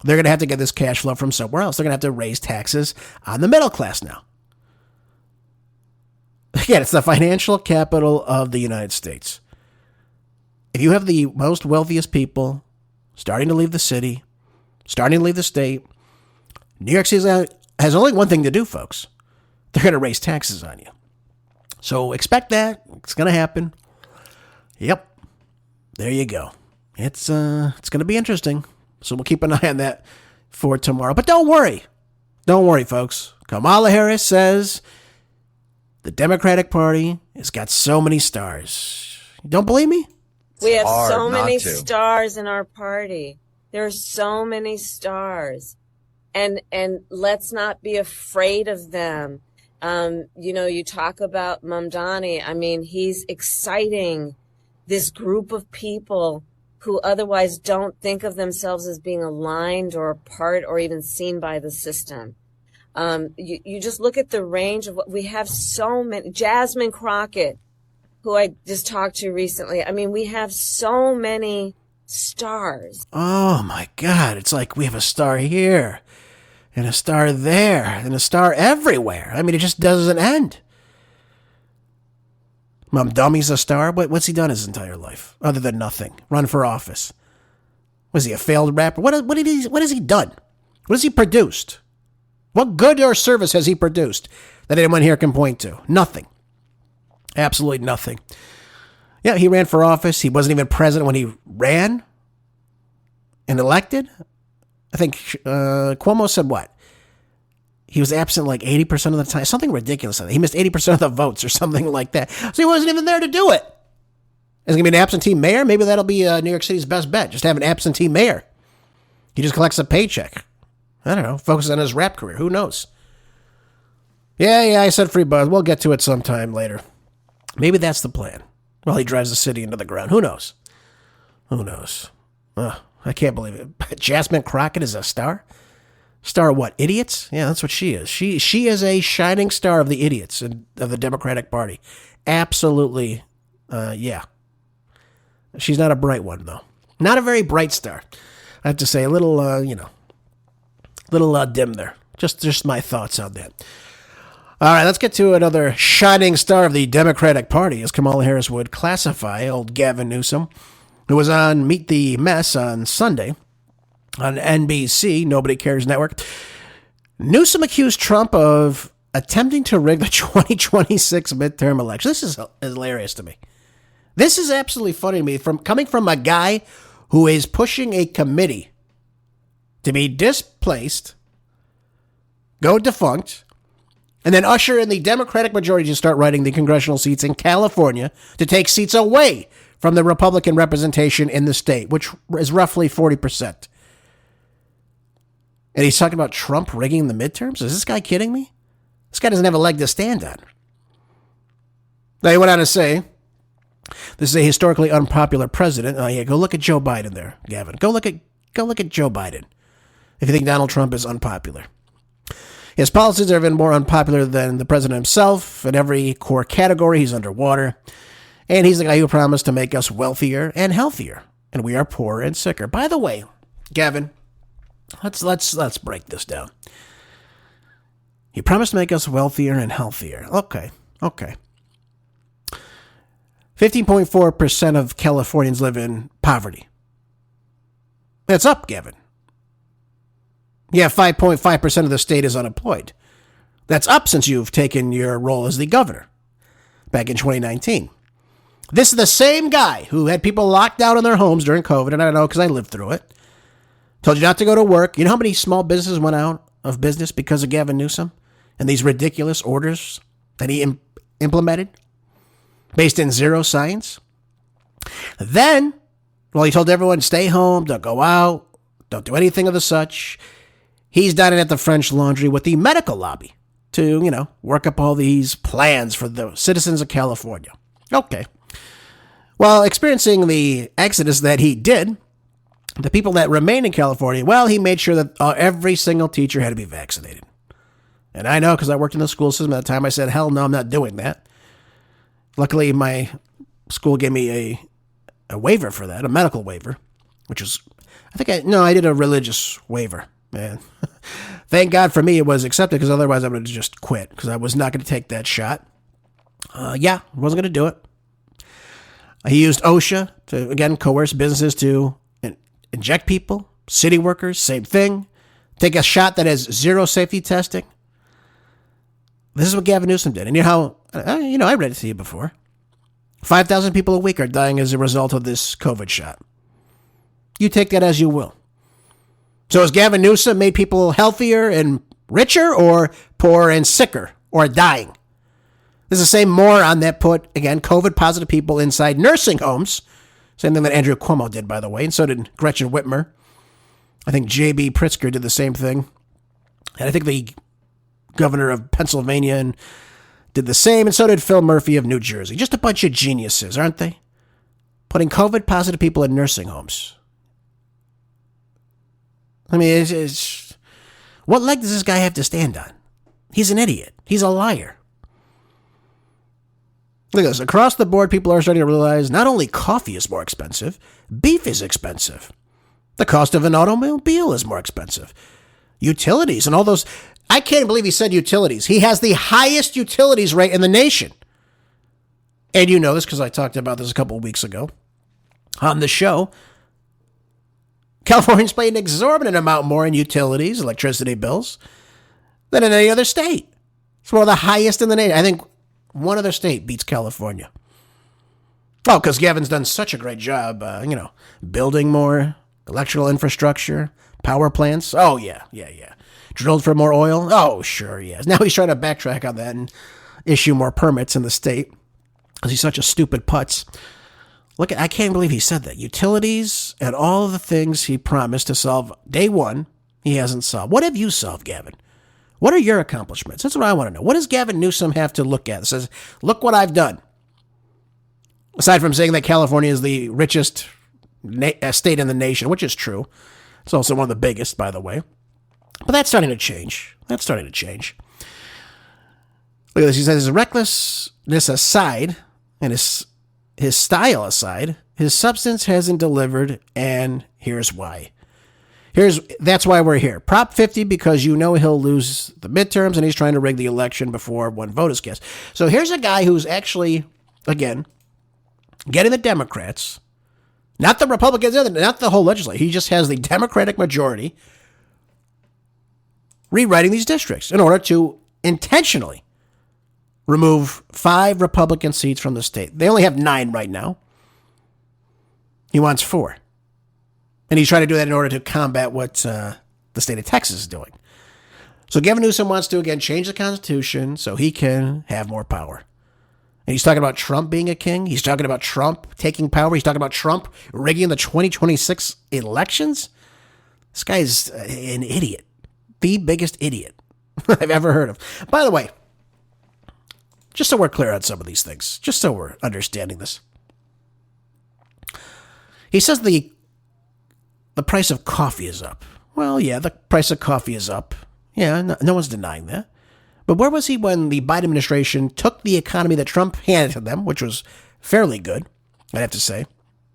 They're going to have to get this cash flow from somewhere else. They're going to have to raise taxes on the middle class now. Again, it's the financial capital of the United States. If you have the most wealthiest people starting to leave the city, starting to leave the state, New York City has only one thing to do, folks. They're going to raise taxes on you. So expect that. It's going to happen. Yep. There you go. It's going to be interesting. So we'll keep an eye on that for tomorrow. But don't worry. Don't worry, folks. Kamala Harris says the Democratic Party has got so many stars. You don't believe me? We have so many stars in our party. There are so many stars. And let's not be afraid of them. You talk about Mamdani. I mean, he's exciting this group of people who otherwise don't think of themselves as being aligned or a part or even seen by the system. You just look at the range of what we have. So many. Jasmine Crockett, who I just talked to recently. I mean, we have so many stars. Oh my God. It's like we have a star here and a star there and a star everywhere. I mean, it just doesn't end. Mamdani's a star. What's he done his entire life other than nothing? Run for office. Was he a failed rapper? What has he done? What has he produced? What good or service has he produced that anyone here can point to? Nothing. Absolutely nothing. Yeah, he ran for office. He wasn't even president when he ran and elected. I think Cuomo said what? He was absent like 80% of the time. Something ridiculous. He missed 80% of the votes or something like that. So he wasn't even there to do it. Is it going to be an absentee mayor? Maybe that'll be New York City's best bet. Just have an absentee mayor. He just collects a paycheck. I don't know. Focus on his rap career. Who knows? Yeah, I said free buzz. We'll get to it sometime later. Maybe that's the plan. Well, he drives the city into the ground. Who knows? I can't believe it. Jasmine Crockett is a star? Star of what? Idiots? Yeah, that's what she is. She is a shining star of the idiots of the Democratic Party. Absolutely, yeah. She's not a bright one, though. Not a very bright star. I have to say, a little, dim there. Just my thoughts on that. All right, let's get to another shining star of the Democratic Party, as Kamala Harris would classify old Gavin Newsom, who was on Meet the Mess on Sunday on NBC, Nobody Cares Network. Newsom accused Trump of attempting to rig the 2026 midterm election. This is hilarious to me. This is absolutely funny to me, coming from a guy who is pushing a committee to be displaced, go defunct, and then usher in the Democratic majority to start writing the congressional seats in California to take seats away from the Republican representation in the state, which is roughly 40%. And he's talking about Trump rigging the midterms? Is this guy kidding me? This guy doesn't have a leg to stand on. Now, he went on to say, this is a historically unpopular president. Oh, yeah, go look at Joe Biden there, Gavin. Go look at Joe Biden if you think Donald Trump is unpopular. His policies are even more unpopular than the president himself. In every core category, he's underwater. And he's the guy who promised to make us wealthier and healthier. And we are poorer and sicker. By the way, Gavin, let's break this down. He promised to make us wealthier and healthier. Okay. 15.4% of Californians live in poverty. That's up, Gavin. Yeah, 5.5% of the state is unemployed. That's up since you've taken your role as the governor back in 2019. This is the same guy who had people locked down in their homes during COVID, and I know because I lived through it. Told you not to go to work. You know how many small businesses went out of business because of Gavin Newsom and these ridiculous orders that he implemented based in zero science? Then, well, he told everyone, stay home, don't go out, don't do anything of the such. He's dining at the French Laundry with the medical lobby to, work up all these plans for the citizens of California. Okay. Well, experiencing the exodus that he did, the people that remained in California, well, he made sure that every single teacher had to be vaccinated. And I know because I worked in the school system at the time, I said, hell no, I'm not doing that. Luckily, my school gave me a waiver for that, a medical waiver, which was, I did a religious waiver. Man, thank God for me it was accepted because otherwise I would have just quit because I was not going to take that shot. I wasn't going to do it. He used OSHA to, again, coerce businesses to inject people. City workers, same thing. Take a shot that has zero safety testing. This is what Gavin Newsom did. And you know how, I read it to you before. 5,000 people a week are dying as a result of this COVID shot. You take that as you will. So has Gavin Newsom made people healthier and richer or poorer and sicker or dying? This is the same moron that put, again, COVID positive people inside nursing homes. Same thing that Andrew Cuomo did, by the way, and so did Gretchen Whitmer. I think J.B. Pritzker did the same thing. And I think the governor of Pennsylvania did the same, and so did Phil Murphy of New Jersey. Just a bunch of geniuses, aren't they? Putting COVID positive people in nursing homes. I mean, what leg does this guy have to stand on? He's an idiot. He's a liar. Look at this. Across the board, people are starting to realize not only coffee is more expensive, beef is expensive. The cost of an automobile is more expensive. Utilities and all those. I can't believe he said utilities. He has the highest utilities rate in the nation. And you know this because I talked about this a couple of weeks ago on the show. Californians pay an exorbitant amount more in utilities, electricity bills, than in any other state. It's one of the highest in the nation. I think one other state beats California. Oh, because Gavin's done such a great job, building more electrical infrastructure, power plants. Oh, yeah. Drilled for more oil. Oh, sure, yes. Now he's trying to backtrack on that and issue more permits in the state because he's such a stupid putz. Look, I can't believe he said that. Utilities and all of the things he promised to solve day one, he hasn't solved. What have you solved, Gavin? What are your accomplishments? That's what I want to know. What does Gavin Newsom have to look at? It says, look what I've done. Aside from saying that California is the richest state in the nation, which is true. It's also one of the biggest, by the way. But that's starting to change. Look at this. He says his recklessness aside and his style aside, his substance hasn't delivered, and here's why. That's why we're here. Prop 50 because you know he'll lose the midterms and he's trying to rig the election before one vote is cast. So here's a guy who's actually, again, getting the Democrats, not the Republicans, not the whole legislature. He just has the Democratic majority rewriting these districts in order to intentionally remove 5 Republican seats from the state. They only have 9 right now. He wants 4. And he's trying to do that in order to combat what the state of Texas is doing. So Gavin Newsom wants to, again, change the Constitution so he can have more power. And he's talking about Trump being a king. He's talking about Trump taking power. He's talking about Trump rigging the 2026 elections. This guy's an idiot. The biggest idiot I've ever heard of. By the way, just so we're clear on some of these things, just so we're understanding this. He says the price of coffee is up. Well, yeah, the price of coffee is up. Yeah, no one's denying that. But where was he when the Biden administration took the economy that Trump handed to them, which was fairly good, I'd have to say.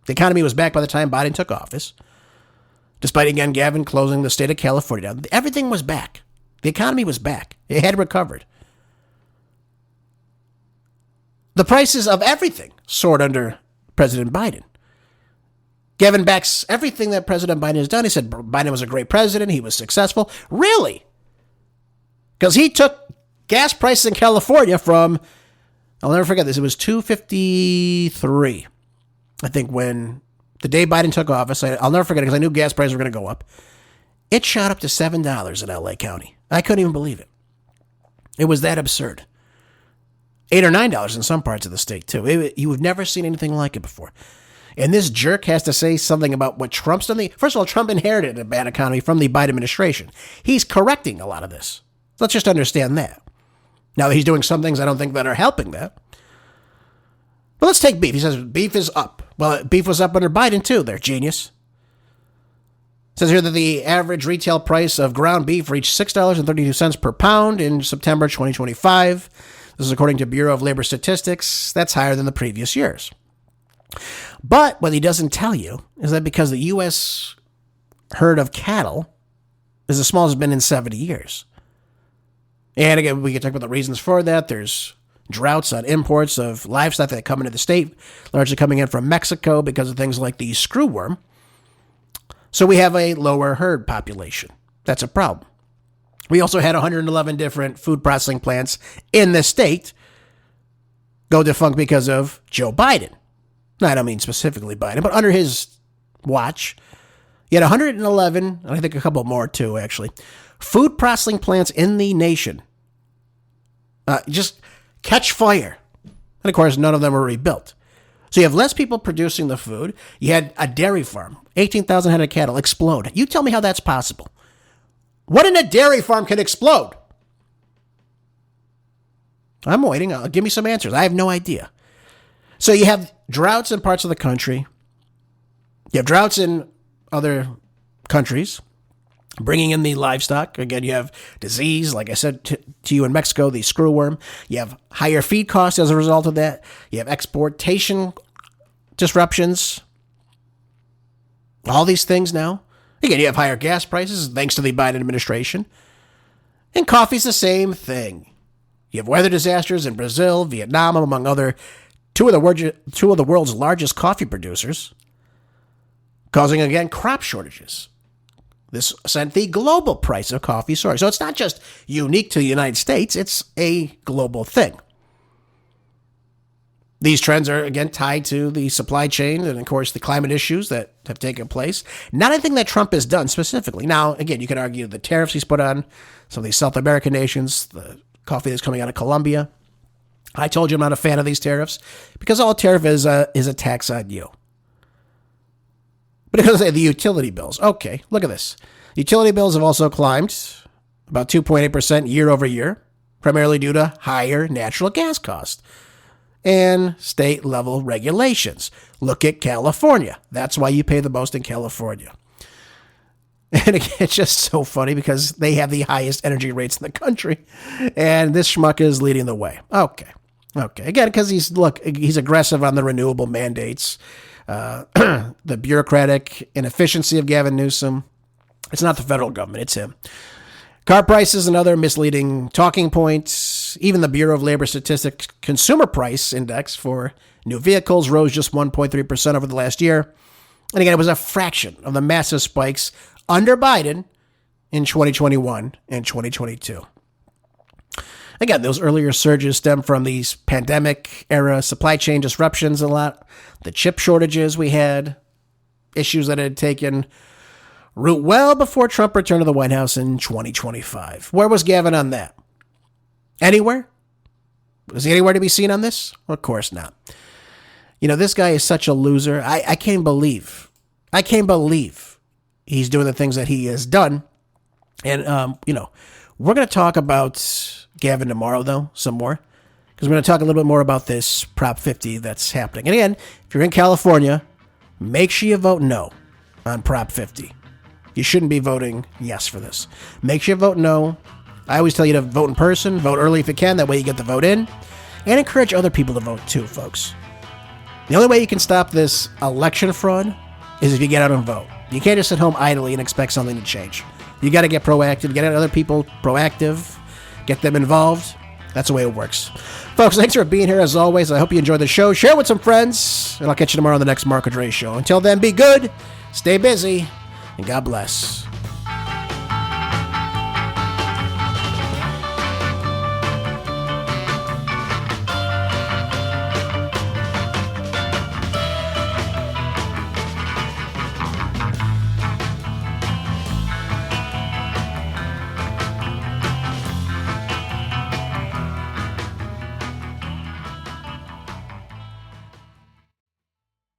The economy was back by the time Biden took office. Despite, again, Gavin closing the state of California down. Everything was back. The economy was back. It had recovered. The prices of everything soared under President Biden. Gavin backs everything that President Biden has done. He said Biden was a great president. He was successful. Really? Because he took gas prices in California from, I'll never forget this, it was $2.53, I think, when the day Biden took office. I'll never forget it because I knew gas prices were going to go up. It shot up to $7 in LA County. I couldn't even believe it. It was that absurd. $8 or $9 in some parts of the state, too. You've never seen anything like it before. And this jerk has to say something about what Trump's done. First of all, Trump inherited a bad economy from the Biden administration. He's correcting a lot of this. Let's just understand that. Now, he's doing some things I don't think that are helping that. But let's take beef. He says beef is up. Well, beef was up under Biden, too. They're genius. It says here that the average retail price of ground beef reached $6.32 per pound in September 2025. This is according to Bureau of Labor Statistics. That's higher than the previous years. But what he doesn't tell you is that because the U.S. herd of cattle is the smallest it's been in 70 years. And again, we can talk about the reasons for that. There's droughts on imports of livestock that come into the state, largely coming in from Mexico because of things like the screwworm. So we have a lower herd population. That's a problem. We also had 111 different food processing plants in the state go defunct because of Joe Biden. Now, I don't mean specifically Biden, but under his watch, you had 111, and I think a couple more too, actually, food processing plants in the nation just catch fire. And of course, none of them were rebuilt. So you have less people producing the food. You had a dairy farm, 18,000 head of cattle explode. You tell me how that's possible. What in a dairy farm can explode? I'm waiting. Give me some answers. I have no idea. So you have droughts in parts of the country. You have droughts in other countries, bringing in the livestock. Again, you have disease, like I said to you in Mexico, the screwworm. You have higher feed costs as a result of that. You have exportation disruptions. All these things now. Again, you have higher gas prices thanks to the Biden administration. And coffee's the same thing. You have weather disasters in Brazil, Vietnam, among other two of the world's largest coffee producers, causing, again, crop shortages. This sent the global price of coffee soaring. So it's not just unique to the United States, it's a global thing. These trends are, again, tied to the supply chain and, of course, the climate issues that have taken place. Not anything that Trump has done specifically. Now, again, you can argue the tariffs he's put on some of these South American nations, the coffee that's coming out of Colombia. I told you I'm not a fan of these tariffs because all tariff is a tax on you. But because the utility bills, okay, look at this. Utility bills have also climbed about 2.8% year over year, primarily due to higher natural gas costs and state level regulations. Look at California. That's why you pay the most in California. And again, it's just so funny because they have the highest energy rates in the country, and this schmuck is leading the way. Okay. Again, because he's aggressive on the renewable mandates, the bureaucratic inefficiency of Gavin Newsom. It's not the federal government, it's him. Car prices, another misleading talking point. Even the Bureau of Labor Statistics Consumer Price Index for new vehicles rose just 1.3% over the last year. And again, it was a fraction of the massive spikes under Biden in 2021 and 2022. Again, those earlier surges stem from these pandemic-era supply chain disruptions a lot, the chip shortages we had, issues that had taken root well before Trump returned to the White House in 2025. Where was Gavin on that? Anywhere? Was he anywhere to be seen on this? Well, of course not. You know, this guy is such a loser. I can't believe he's doing the things that he has done. And, we're going to talk about Gavin tomorrow, though, some more. Because we're going to talk a little bit more about this Prop 50 that's happening. And again, if you're in California, make sure you vote no on Prop 50. You shouldn't be voting yes for this. Make sure you vote no. I always tell you to vote in person, vote early if you can. That way you get the vote in. And encourage other people to vote too, folks. The only way you can stop this election fraud is if you get out and vote. You can't just sit home idly and expect something to change. You got to get proactive, get other people proactive, get them involved. That's the way it works. Folks, thanks for being here as always. I hope you enjoyed the show. Share with some friends, and I'll catch you tomorrow on the next Mark and Dre show. Until then, be good, stay busy, and God bless.